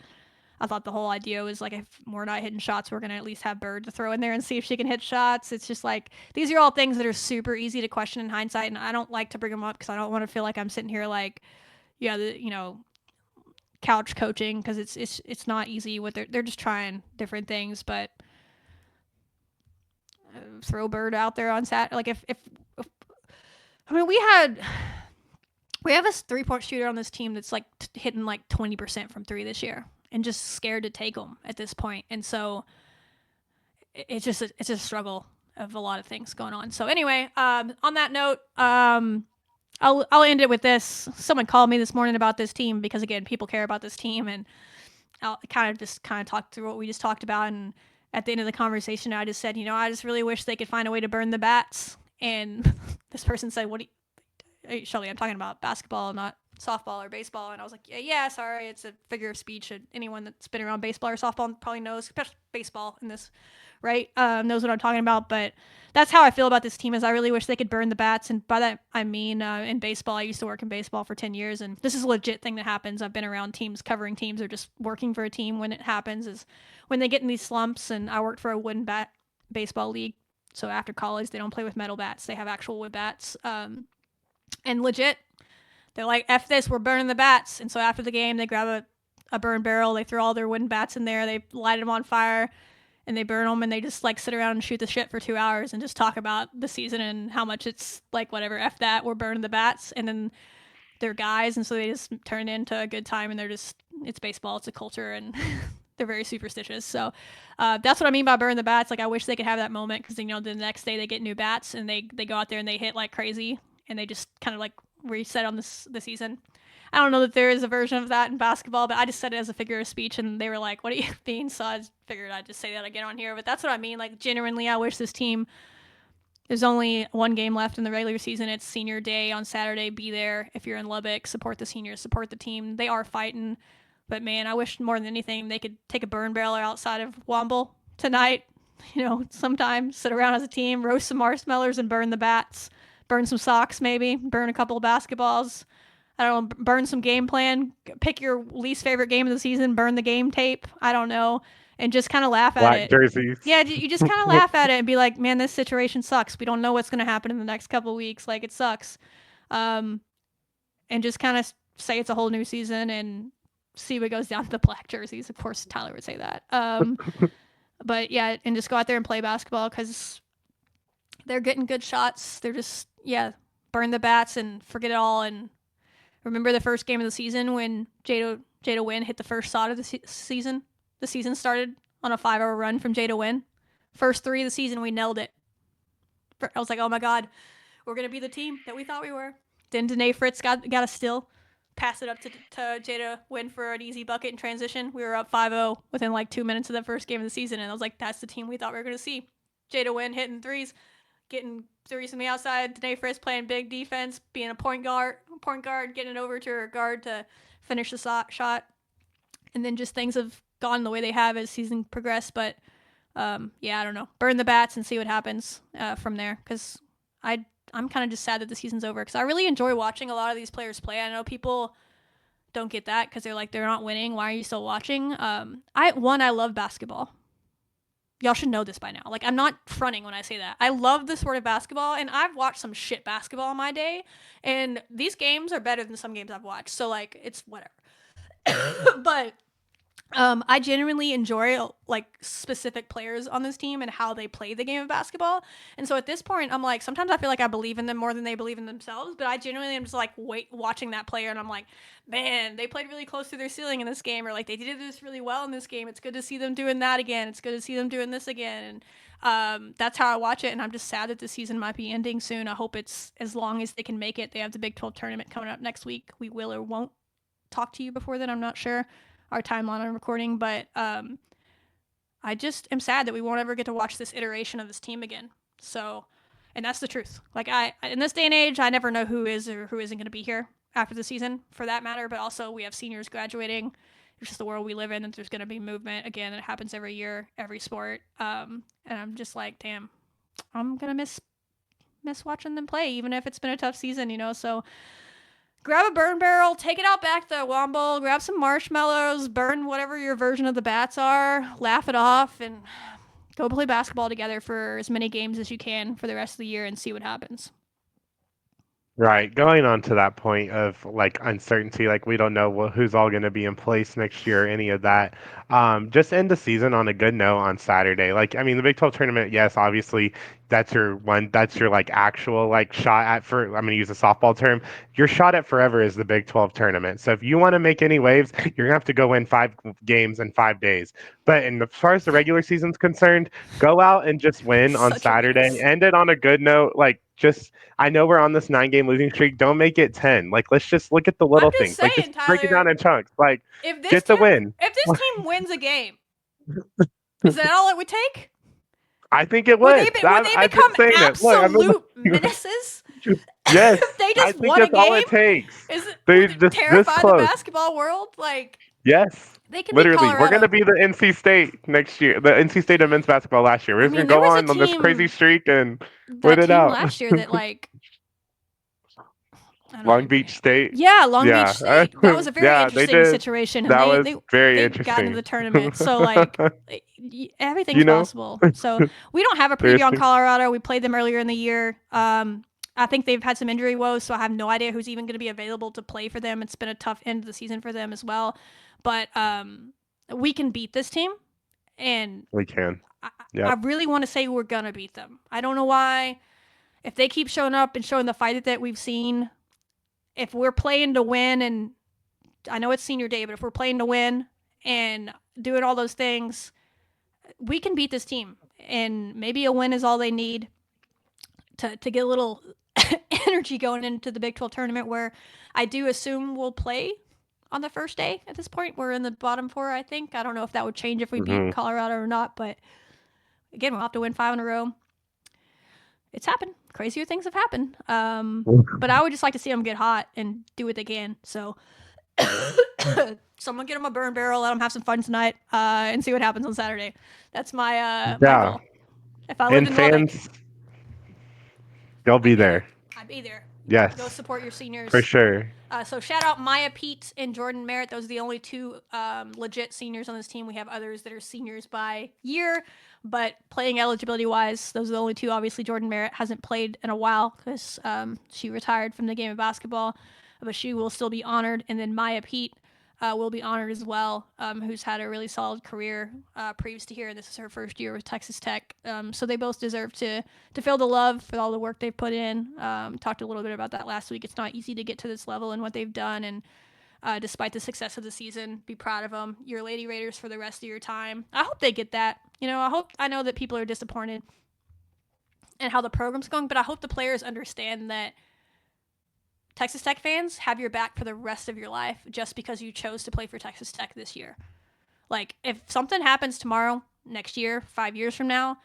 I thought the whole idea was like, if we're not hitting shots, we're going to at least have Bird to throw in there and see if she can hit shots. It's just like, these are all things that are super easy to question in hindsight. And I don't like to bring them up because I don't want to feel like I'm sitting here like, couch coaching, because it's not easy what they're just trying different things. But throw Bird out there on Sat. Like if I mean, we have a 3-point shooter on this team that's like hitting like 20% from 3 this year. and just scared to take them at this point. And so it's just a struggle of a lot of things going on. So anyway, on that note, I'll end it with this. Someone called me this morning about this team because again, people care about this team, and I'll kind of talk through what we just talked about. And at the end of the conversation, I just said, I just really wish they could find a way to burn the bats. And this person said, hey, Shelly, I'm talking about basketball, not softball or baseball. And I was like, yeah, sorry, it's a figure of speech. And anyone that's been around baseball or softball probably knows, especially baseball in this, right? Knows what I'm talking about. But that's how I feel about this team, is I really wish they could burn the bats. And by that, I mean, in baseball, I used to work in baseball for 10 years. And this is a legit thing that happens. I've been around teams, covering teams, or just working for a team when it happens, is when they get in these slumps. And I worked for a wooden bat baseball league. So after college, they don't play with metal bats. They have actual wood bats. And legit, they're like, F this, we're burning the bats. And so after the game, they grab a burn barrel, they throw all their wooden bats in there, they light them on fire, and they burn them, and they just like sit around and shoot the shit for 2 hours and just talk about the season and how much it's like, whatever, F that, we're burning the bats. And then they're guys, and so they just turn it into a good time, and it's baseball, it's a culture, and they're very superstitious. So that's what I mean by burn the bats. Like, I wish they could have that moment, because the next day they get new bats, and they go out there and they hit like crazy, and they just kind of like reset on the season. I don't know that there is a version of that in basketball, but I just said it as a figure of speech, and they were like, what do you mean? So I just figured I'd just say that again on here. But that's what I mean. Like, genuinely, I wish this team, there's only one game left in the regular season. It's senior day on Saturday. Be there. If you're in Lubbock, support the seniors, support the team. They are fighting. But man, I wish more than anything they could take a burn barrel outside of Womble tonight, sometime, sit around as a team, roast some marshmallows and burn the bats. Burn some socks, maybe. Burn a couple of basketballs. I don't know. Burn some game plan. Pick your least favorite game of the season. Burn the game tape. I don't know. And just kind of laugh at Black it. jerseys. Yeah, you just kind of laugh at it and be like, man, this situation sucks. We don't know what's going to happen in the next couple of weeks. Like, it sucks. And just kind of say it's a whole new season and see what goes down to the black jerseys. Of course, Tyler would say that. But yeah, and just go out there and play basketball, because they're getting good shots. They're just, burn the bats and forget it all. And remember the first game of the season when Jada Wynn hit the first shot of the season? The season started on a 5-hour run from Jada Wynn. First 3 of the season, we nailed it. I was like, oh my God, we're going to be the team that we thought we were. Then Danae Fritz got a steal, pass it up to Jada Wynn for an easy bucket in transition. We were up 5-0 within like 2 minutes of the first game of the season. And I was like, that's the team we thought we were going to see. Jada Wynn hitting threes, getting threes from the outside. Danae Fritz playing big defense, being a point guard, getting it over to her guard to finish the shot. And then just things have gone the way they have as season progressed. But I don't know. Burn the bats and see what happens from there. Because I'm kind of just sad that the season's over, because I really enjoy watching a lot of these players play. I know people don't get that because they're like, they're not winning. Why are you still watching? I love basketball. Y'all should know this by now. Like, I'm not fronting when I say that. I love the sport of basketball, and I've watched some shit basketball in my day, and these games are better than some games I've watched. So, like, it's whatever. But I genuinely enjoy like specific players on this team and how they play the game of basketball. And so at this point, I'm like, sometimes I feel like I believe in them more than they believe in themselves. But I genuinely am just like watching that player, and I'm like, man, they played really close to their ceiling in this game, or like they did this really well in this game. It's good to see them doing that again. It's good to see them doing this again. And that's how I watch it. And I'm just sad that the season might be ending soon. I hope it's as long as they can make it. They have the Big 12 tournament coming up next week. We will or won't talk to you before then. I'm not sure our timeline on recording, but I just am sad that we won't ever get to watch this iteration of this team again. So, and that's the truth. Like, I in this day and age, I never know who is or who isn't going to be here after the season, for that matter. But also, we have seniors graduating. It's just the world we live in, and there's going to be movement again. It happens every year, every sport. And I'm just like, damn, I'm gonna miss watching them play, even if it's been a tough season, So grab a burn barrel, take it out back to Womble, grab some marshmallows, burn whatever your version of the bats are, laugh it off, and go play basketball together for as many games as you can for the rest of the year and see what happens. Right. Going on to that point of like uncertainty, like we don't know who's all going to be in place next year, any of that. Just end the season on a good note on Saturday. Like, I mean, the Big 12 tournament, yes, obviously that's your like actual like shot at for, I'm going to use a softball term. Your shot at forever is the Big 12 tournament. So if you want to make any waves, you're going to have to go win 5 games in 5 days. But as far as the regular season's concerned, go out and just win on Such a Saturday. mess. End it on a good note. Like, just I know we're on this 9 game losing streak. Don't make it 10. Like, let's just look at the I'm little just things. Like, just saying, break it Tyler. down in chunks. Like, If this get the team, win. if this team wins a game, is that all it would take? I think it Would they would. would they I've been become saying it. Look, I've absolute menaces been, if yes, they I just think won a that's all game? it takes. Would They're it just this terrify the close. basketball world? Like Yes. they can beat Literally, we're going to Colorado. be the NC State next year, the NC State of men's basketball last year. We're I just going mean, to there go was a on this crazy team streak and win it out. last year that like I don't Long even. Beach State. Yeah, Long Beach Yeah. State. That was a very Yeah, they interesting did. situation, and That was very they got into interesting. the tournament. So like everything's You know? possible. So we don't have a preview on Seriously. Colorado. We played them earlier in the year. I think they've had some injury woes, so I have no idea who's even going to be available to play for them. It's been a tough end of the season for them as well. But we can beat this team, and We can. I Yep. really want to say we're gonna beat them. I don't know why. If they keep showing up and showing the fight that we've seen, if we're playing to win, and I know it's senior day, but if we're playing to win and doing all those things, we can beat this team. And maybe a win is all they need to get a little energy going into the Big 12 tournament, where I do assume we'll play on the first day at this point. We're in the bottom four, I think. I don't know if that would change if we beat Colorado or not, but again, we'll have to win 5 in a row. It's happened. Crazier things have happened. But I would just like to see them get hot and do what they can. So someone get them a burn barrel, let them have some fun tonight, and see what happens on Saturday. That's my my Yeah. goal. If I lived And in Lubbock, fans, they'll be there. I'd be there. Yes. Go support your seniors. For sure. So shout out Maya Pete and Jordan Merritt. Those are the only 2 legit seniors on this team. We have others that are seniors by year, but playing eligibility wise, those are the only 2. Obviously, Jordan Merritt hasn't played in a while because she retired from the game of basketball, but she will still be honored. And then Maya Pete will be honored as well, who's had a really solid career previous to here. This is her first year with Texas Tech. So they both deserve to feel the love for all the work they've put in. Talked a little bit about that last week. It's not easy to get to this level and what they've done. And despite the success of the season, be proud of them. You're Lady Raiders for the rest of your time. I hope they get that. I know that people are disappointed in how the program's going, but I hope the players understand that Texas Tech fans have your back for the rest of your life just because you chose to play for Texas Tech this year. Like, if something happens tomorrow, next year, 5 years from now,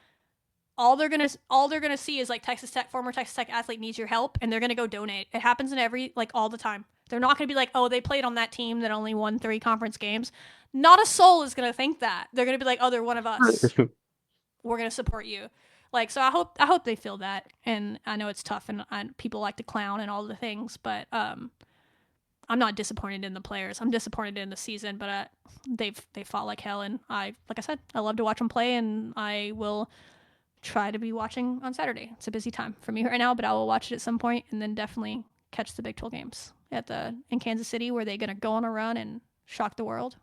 all they're gonna see is like former Texas Tech athlete needs your help, and they're gonna go donate. It happens in all the time. They're not gonna be like, oh, they played on that team that only won 3 conference games. Not a soul is gonna think that. They're gonna be like, oh, they're one of us. We're gonna support you. Like, so I hope they feel that. And I know it's tough, and people like to clown and all the things, but I'm not disappointed in the players. I'm disappointed in the season, but they fought like hell, and like I said, I love to watch them play, and I will try to be watching on Saturday. It's a busy time for me right now, but I will watch it at some point, and then definitely catch the Big 12 games in Kansas City, where they're gonna go on a run and shock the world.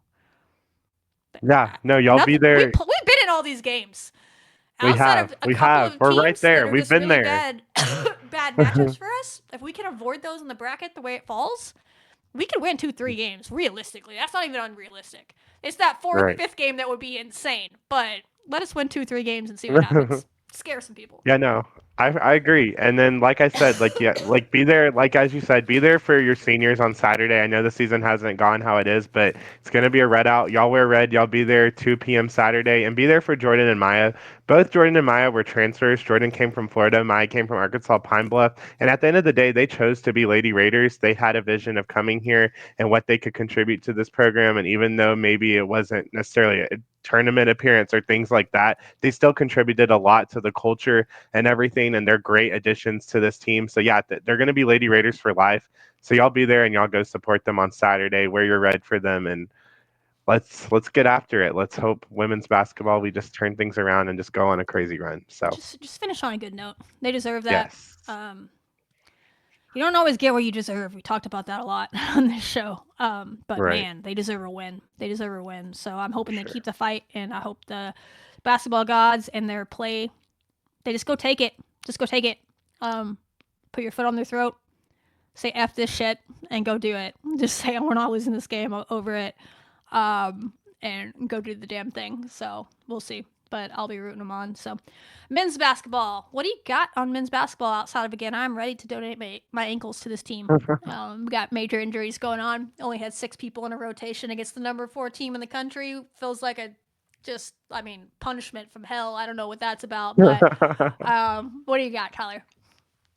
Yeah. No, y'all be there. We've been in all these games. We have. Of We're right teams there. that are We've just been really there. bad matchups for us. If we can avoid those in the bracket the way it falls, we could win 2-3 games. Realistically, that's not even unrealistic. It's that 4th, Right. 5th game that would be insane. But let us win 2-3 games and see what happens. Scare some people. Yeah, no, I agree. And then, like I said, be there, like as you said, be there for your seniors on Saturday. I know the season hasn't gone how it is, but it's gonna be a red out. Y'all wear red. Y'all be there 2 p.m. Saturday, and be there for Jordan and Maya. Both Jordan and Maya were transfers. Jordan came from Florida. Maya came from Arkansas Pine Bluff. And at the end of the day, they chose to be Lady Raiders. They had a vision of coming here and what they could contribute to this program. And even though maybe it wasn't necessarily a tournament appearance or things like that, they still contributed a lot to the culture and everything, and they're great additions to this team. So yeah, they're going to be Lady Raiders for life. So y'all be there and y'all go support them on Saturday. Wear your red for them, and let's get after it. Let's hope women's basketball, we just turn things around and just go on a crazy run. So just finish on a good note. They deserve that. yes. You don't always get what you deserve. We talked about that a lot on this show. But Right. man, they deserve a win. They deserve a win. So I'm hoping they Sure. keep the fight, and I hope the basketball gods and their play, they just go take it. Just go take it. Put your foot on their throat. Say F this shit and go do it. Just say we're not losing this game over it. And go do the damn thing. So we'll see. But I'll be rooting them on. So men's basketball. What do you got on men's basketball outside of, again, I'm ready to donate my ankles to this team. We got major injuries going on. Only had 6 people in a rotation against the number 4 team in the country. Feels like punishment from hell. I don't know what that's about. But what do you got, Tyler?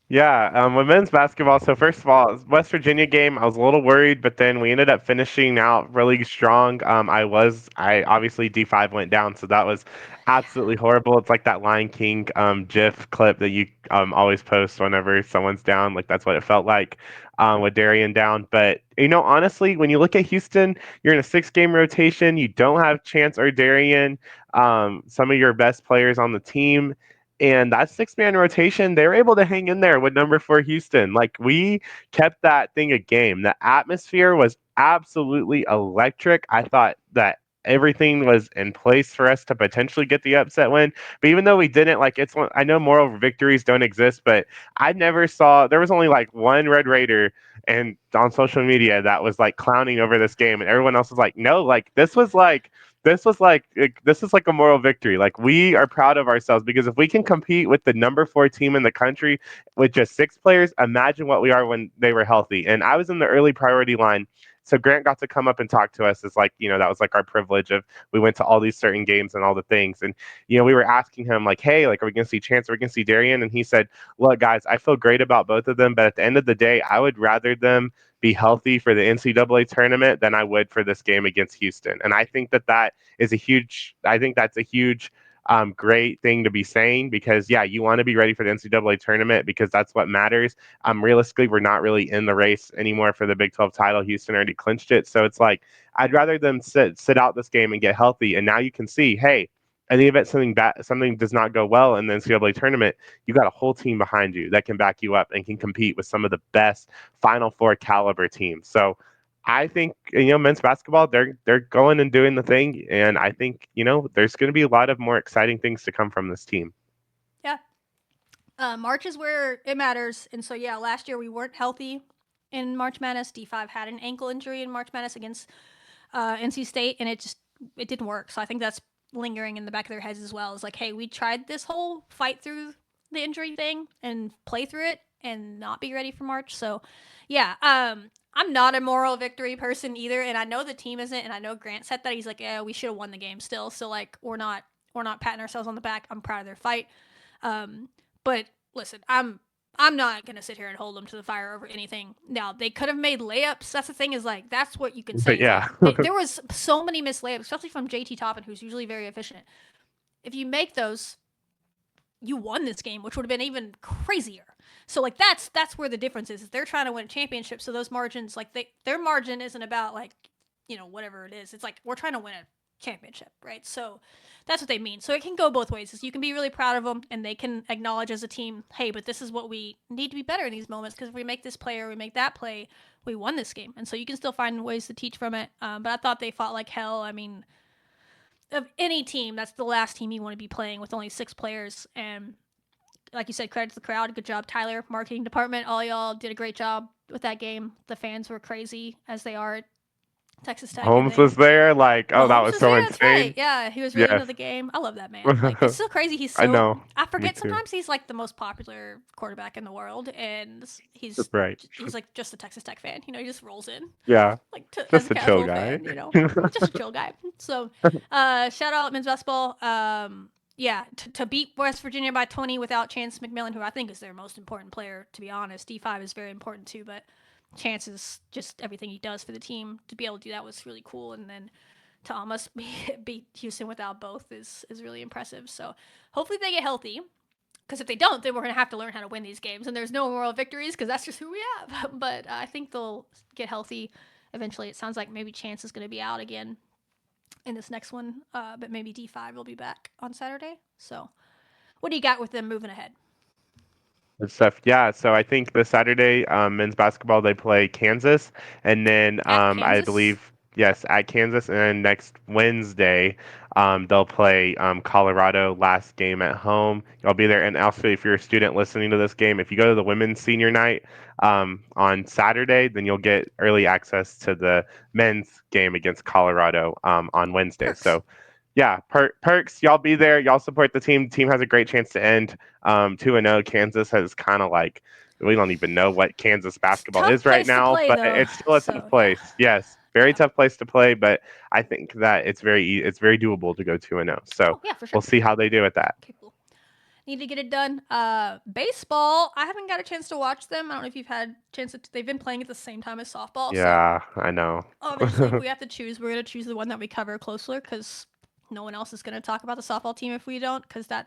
Yeah, with men's basketball. So first of all, West Virginia game, I was a little worried, but then we ended up finishing out really strong. I obviously D5 went down, so that was absolutely horrible. It's like that Lion King GIF clip that you always post whenever someone's down. Like that's what it felt like with Darian down. But honestly, when you look at Houston, you're in a 6-game rotation. You don't have Chance or Darian, some of your best players on the team. And that 6-man rotation, they were able to hang in there with number 4 Houston. Like we kept that thing a game. The atmosphere was absolutely electric. I thought that everything was in place for us to potentially get the upset win. But even though we didn't, like I know moral victories don't exist, but I never saw there was only like one Red Raider and on social media that was like clowning over this game, and everyone else was like, no, like this is like a moral victory. Like we are proud of ourselves because if we can compete with the number 4 team in the country with just 6 players, imagine what we are when they were healthy. And I was in the early priority line. So Grant got to come up and talk to us. It's like, that was like our privilege of we went to all these certain games and all the things. And, we were asking him like, hey, like, are we going to see Chance? Are we going to see Darian? And he said, look, guys, I feel great about both of them. But at the end of the day, I would rather them be healthy for the NCAA tournament than I would for this game against Houston. And I think that I think that's a huge, great thing to be saying because, yeah, you want to be ready for the NCAA tournament because that's what matters. Realistically, we're not really in the race anymore for the Big 12 title. Houston already clinched it. So it's like, I'd rather them sit out this game and get healthy. And now you can see, hey, in the event something does not go well in the NCAA tournament, you got a whole team behind you that can back you up and can compete with some of the best Final Four caliber teams. So I think men's basketball they're going and doing the thing, and I think there's going to be a lot of more exciting things to come from this team. Yeah. March is where it matters, and so yeah, last year we weren't healthy in March Madness. D5 had an ankle injury in March Madness against NC State, and it didn't work. So I think that's lingering in the back of their heads as well. It's like, hey, we tried this whole fight through the injury thing and play through it and not be ready for March. So yeah, I'm not a moral victory person either, and I know the team isn't, and I know Grant said that. He's like, yeah, we should have won the game still. So like, we're not patting ourselves on the back. I'm proud of their fight. But listen, I'm not gonna sit here and hold them to the fire over anything. Now they could have made layups. That's the thing is like that's what you can say. But yeah, like, there was so many missed layups, especially from JT Toppin, who's usually very efficient. If you make those, you won this game, which would have been even crazier. So like that's where the difference is. They're trying to win a championship, so those margins like their margin isn't about like whatever it is. It's like we're trying to win a championship, right? So that's what they mean. So it can go both ways. Is you can be really proud of them, and they can acknowledge as a team, hey, but this is what we need to be better in these moments because if we make this play or we make that play, we won this game. And so you can still find ways to teach from it. But I thought they fought like hell. I mean, of any team, that's the last team you want to be playing with only 6 players. And like you said, credit to the crowd. Good job, Tyler, marketing department. All y'all did a great job with that game. The fans were crazy as they are at Texas Tech. Holmes was there. Like, oh, that Holmes was was so there. That's insane. right. Yeah, he was really Yes. into the game. I love that man. Like, it's so crazy. He's so. I know. I Me forget too. sometimes he's like the most popular quarterback in the world, and he's That's right. he's like just a Texas Tech fan. He just rolls in Yeah, like just as a chill casual guy. fan. Just a chill guy. So, shout out men's basketball. Yeah, to beat West Virginia by 20 without Chance McMillan, who I think is their most important player. To be honest, D5 is very important too, but Chance is just everything he does for the team. To be able to do that was really cool, and then to almost beat Houston without both is really impressive. So hopefully they get healthy, because if they don't, then we're going to have to learn how to win these games. And there's no moral victories because that's just who we have. But I think they'll get healthy eventually. It sounds like maybe Chance is going to be out again in this next one, but maybe D5 will be back on Saturday. So what do you got with them moving ahead? Good stuff. Yeah, so I think this Saturday, men's basketball, they play Kansas, and then At I Kansas? believe, yes, at Kansas, and then next Wednesday, they'll play Colorado last game at home. I'll be there. And also, if you're a student listening to this game, if you go to the women's senior night on Saturday, then you'll get early access to the men's game against Colorado on Wednesday. Perks. So, yeah, perks. Y'all be there. Y'all support the team. The team has a great chance to end 2-0. Kansas has kind of like we don't even know what Kansas It's a basketball tough is right place to now, play, but though. it's still a tough So, yeah. place. Yes, very Yeah. tough place to play, but I think that it's very doable to go 2-0. So Oh, yeah, for sure. we'll see how they do at that. Okay, cool. Need to get it done. Baseball, I haven't got a chance to watch them. I don't know if you've had a chance to. They've been playing at the same time as softball, so Yeah, I know. obviously if we have to choose, we're going to choose the one that we cover closer because no one else is going to talk about the softball team if we don't,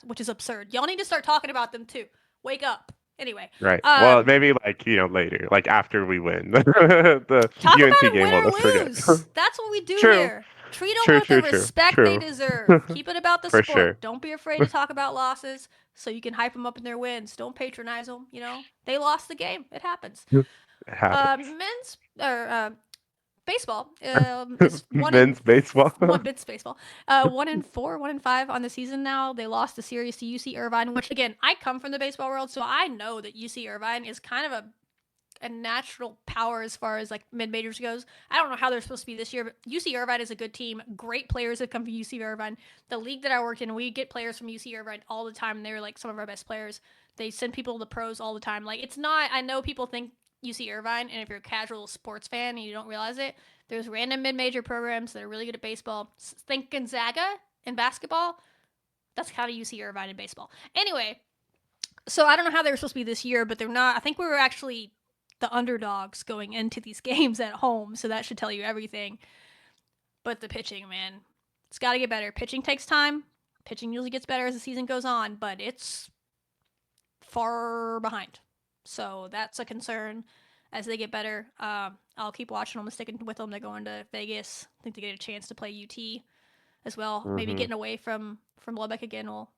which is absurd. Y'all need to start talking about them too. Wake up. Anyway, Right. Well, maybe like later, like after we win the talk about UNT it, game. win Well, or let's forget. lose. That's what we do True. here. Treat them True. with the True. True. respect they True. deserve. Keep it about the For sport. sure. Don't be afraid to talk about losses so you can hype them up in their wins. Don't patronize them. They lost the game. It happens. It happens. Men's or baseball is Men's baseball. men's baseball. 1-4, 1-5 on the season now. They lost the series to UC Irvine, which again, I come from the baseball world, so I know that UC Irvine is kind of a natural power as far as like mid majors goes. I don't know how they're supposed to be this year, but UC Irvine is a good team. Great players have come from UC Irvine. The league that I work in, we get players from UC Irvine all the time. They're like some of our best players. They send people to the pros all the time. Like it's not. I know people think UC Irvine, and if you're a casual sports fan and you don't realize it, there's random mid-major programs that are really good at baseball. Think Gonzaga in basketball. That's kind of UC Irvine in baseball. Anyway, so I don't know how they were supposed to be this year, but they're not. I think we were actually the underdogs going into these games at home, so that should tell you everything. But the pitching, man, it's got to get better. Pitching takes time. Pitching usually gets better as the season goes on, but it's far behind. So that's a concern as they get better. I'll keep watching them and sticking with them. They're going to Vegas. I think they get a chance to play UT as well. Mm-hmm. Maybe getting away from Lubbock again will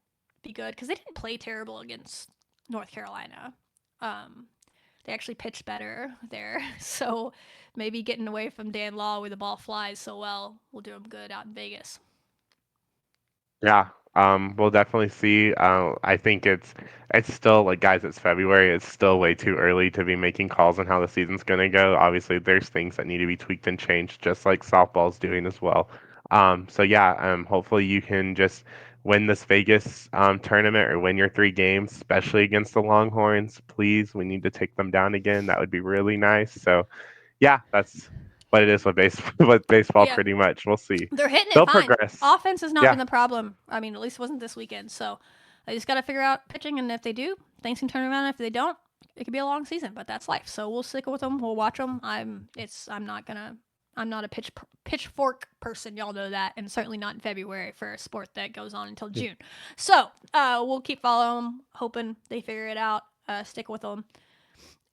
be good because they didn't play terrible against North Carolina. They actually pitched better there. So maybe getting away from Dan Law where the ball flies so well will do them good out in Vegas. Yeah, we'll definitely see. I think it's still like guys, it's February. It's still way too early to be making calls on how the season's gonna go. Obviously, there's things that need to be tweaked and changed, just like softball's doing as well. So yeah, hopefully you can just win this Vegas tournament or win your 3 games, especially against the Longhorns. Please, we need to take them down again. That would be really nice. So yeah, that's what it is with baseball, Yeah. pretty much. We'll see. They're hitting it They'll fine. progress. Offense has not been the problem. I mean, at least it wasn't this weekend. So I just got to figure out pitching, and if they do, things can turn around. If they don't, it could be a long season, but that's life. So we'll stick with them. We'll watch them. I'm not a pitchfork person. Y'all know that, and certainly not in February for a sport that goes on until June. So we'll keep following them, hoping they figure it out. Stick with them.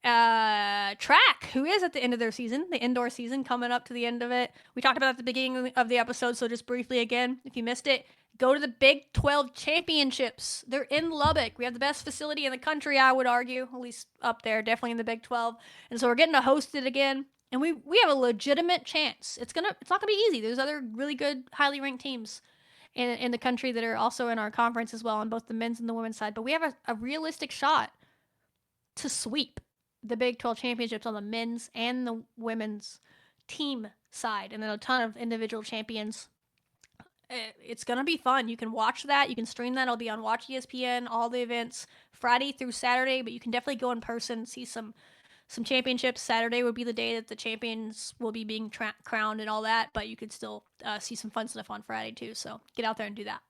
Track, who is at the end of their season, the indoor season, coming up to the end of it. We talked about it at the beginning of the episode, so just briefly again, if you missed it, go to the Big 12 Championships. They're in Lubbock. We have the best facility in the country, I would argue, at least up there, definitely in the Big 12. And so we're getting to host it again, and we have a legitimate chance. It's not gonna be easy. There's other really good, highly ranked teams in the country that are also in our conference as well on both the men's and the women's side, but we have a realistic shot to sweep the Big 12 Championships on the men's and the women's team side, and then a ton of individual champions. It's going to be fun. You can watch that. You can stream that. It'll be on Watch ESPN, all the events, Friday through Saturday, but you can definitely go in person, see some championships. Saturday would be the day that the champions will be being crowned and all that, but you could still see some fun stuff on Friday too, so get out there and do that.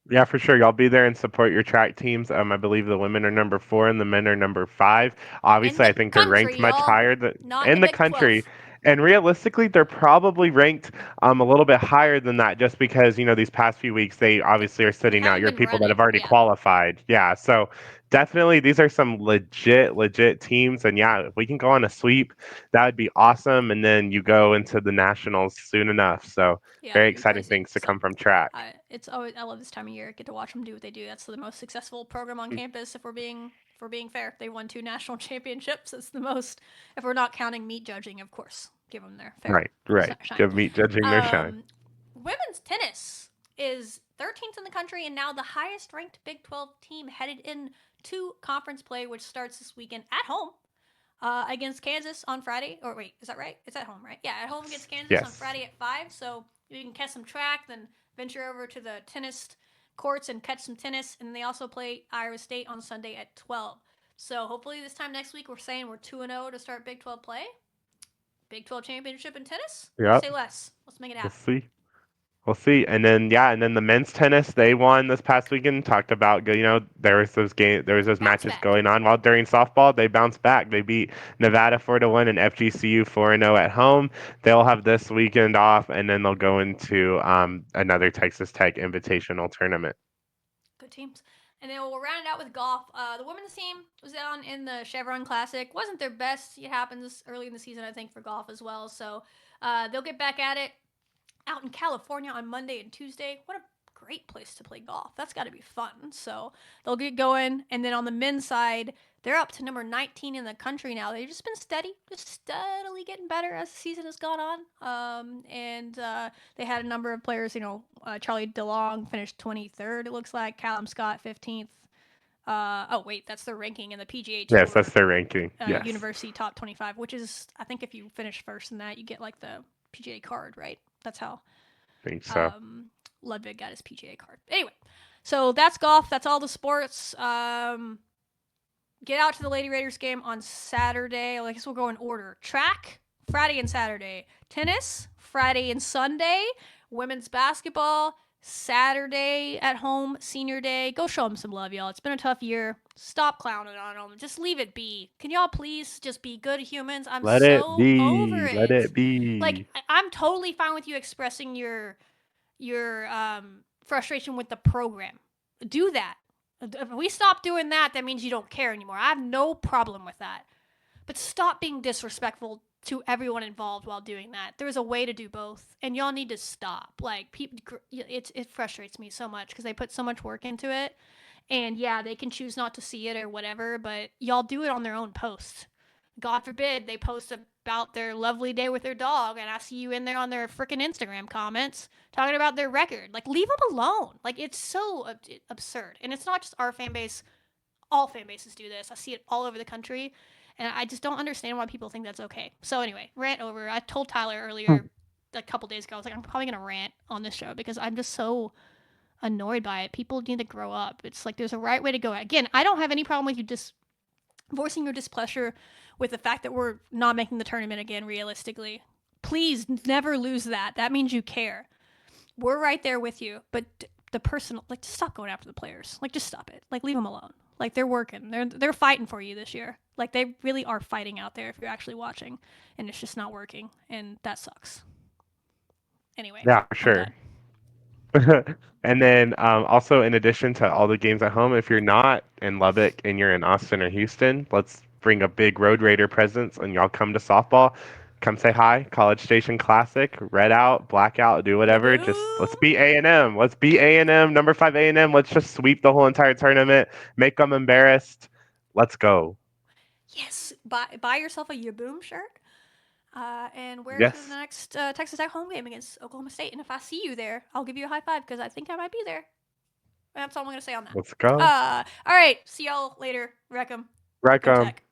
Yeah, for sure. Y'all be there and support your track teams. I believe the women are number 4 and the men are number 5. Obviously, I think they're ranked much higher in the country. 12. And realistically, they're probably ranked a little bit higher than that just because, these past few weeks, they obviously are sitting out your people that have already qualified. Yeah, so definitely these are some legit teams. And yeah, if we can go on a sweep, that would be awesome. And then you go into the nationals soon enough. So very exciting things to come from track. I love this time of year. Get to watch them do what they do. That's the most successful program on campus, if we're being we're being fair. They won 2 national championships. It's the most, if we're not counting meat judging, of course. Give them their fair Right. shine. Give meat judging their shine. Women's tennis is 13th in the country and now the highest ranked Big 12 team headed into conference play, which starts this weekend at home against Kansas on Friday. Or wait, is that right? It's at home, right? Yeah, at home against Kansas on Friday at 5. So you can catch some track, then venture over to the tennis courts and catch some tennis. And they also play Iowa State on Sunday at 12. So hopefully this time next week we're saying we're 2-0 to start Big 12 play. Big 12 championship in tennis? Yep. Say less. Let's make it happen. We'll see. And then the men's tennis, they won this past weekend. Talked about, there was those matches going on while during softball. They bounced back. They beat Nevada 4-1 and FGCU 4-0 at home. They'll have this weekend off, and then they'll go into another Texas Tech Invitational tournament. Good teams. And then we'll round it out with golf. The women's team was down in the Chevron Classic. Wasn't their best. It happens early in the season, I think, for golf as well. So they'll get back at it out in California on Monday and Tuesday. What a great place to play golf. That's got to be fun. So they'll get going. And then on the men's side, they're up to number 19 in the country now. They've just been steadily getting better as the season has gone on. And they had a number of players, Charlie DeLong finished 23rd, it looks like. Callum Scott, 15th. That's their ranking in the PGA Tour. Yes, that's their ranking. Yes. University top 25, which is, I think if you finish first in that, you get like the PGA card, right? That's how I think so. Ludwig got his PGA card. Anyway, so that's golf. That's all the sports. Get out to the Lady Raiders game on Saturday. I guess we'll go in order. Track, Friday and Saturday. Tennis, Friday and Sunday. Women's basketball, Saturday at home, senior day. Go show them some love, y'all. It's been a tough year. Stop clowning on them. Just leave it be. Can y'all please just be good humans? Let it be. Over it. Let it be. Like, I'm totally fine with you expressing your frustration with the program. Do that. If we stop doing that, that means you don't care anymore. I have no problem with that. But stop being disrespectful to everyone involved while doing that. There's a way to do both, and y'all need to stop. Like, it frustrates me so much because they put so much work into it, and yeah, they can choose not to see it or whatever, but y'all do it on their own post. God forbid they post about their lovely day with their dog, and I see you in there on their freaking Instagram comments talking about their record. Like, leave them alone. Like, it's so absurd. And it's not just our fan base. All fan bases do this. I see it all over the country, and I just don't understand why people think that's okay. So anyway, rant over. I told Tyler earlier, a couple days ago, I was like, I'm probably going to rant on this show because I'm just so annoyed by it. People need to grow up. It's like there's a right way to go. Again, I don't have any problem with you just voicing your displeasure with the fact that we're not making the tournament again, realistically. Please never lose that. That means you care. We're right there with you, but the personal, like, just stop going after the players. Like, just stop it. Like, leave them alone. Like, they're working. They're fighting for you this year. Like, they really are fighting out there if you're actually watching, and it's just not working, and that sucks. Anyway. Yeah, for sure. And then also, in addition to all the games at home, if you're not in Lubbock and you're in Austin or Houston, let's bring a big Road Raider presence and y'all come to softball. Come say hi. College Station Classic, red out, blackout, do whatever. Just let's beat A&M. Let's beat A&M, number 5 A&M. Let's just sweep the whole entire tournament. Make them embarrassed. Let's go. Yes. Buy yourself a Yaaaabooms shirt. And wear Yes. to the next Texas Tech home game against Oklahoma State. And if I see you there, I'll give you a high five because I think I might be there. That's all I'm going to say on that. Let's go. All right. See y'all later. Wreck 'em. Wreck 'em. Tech.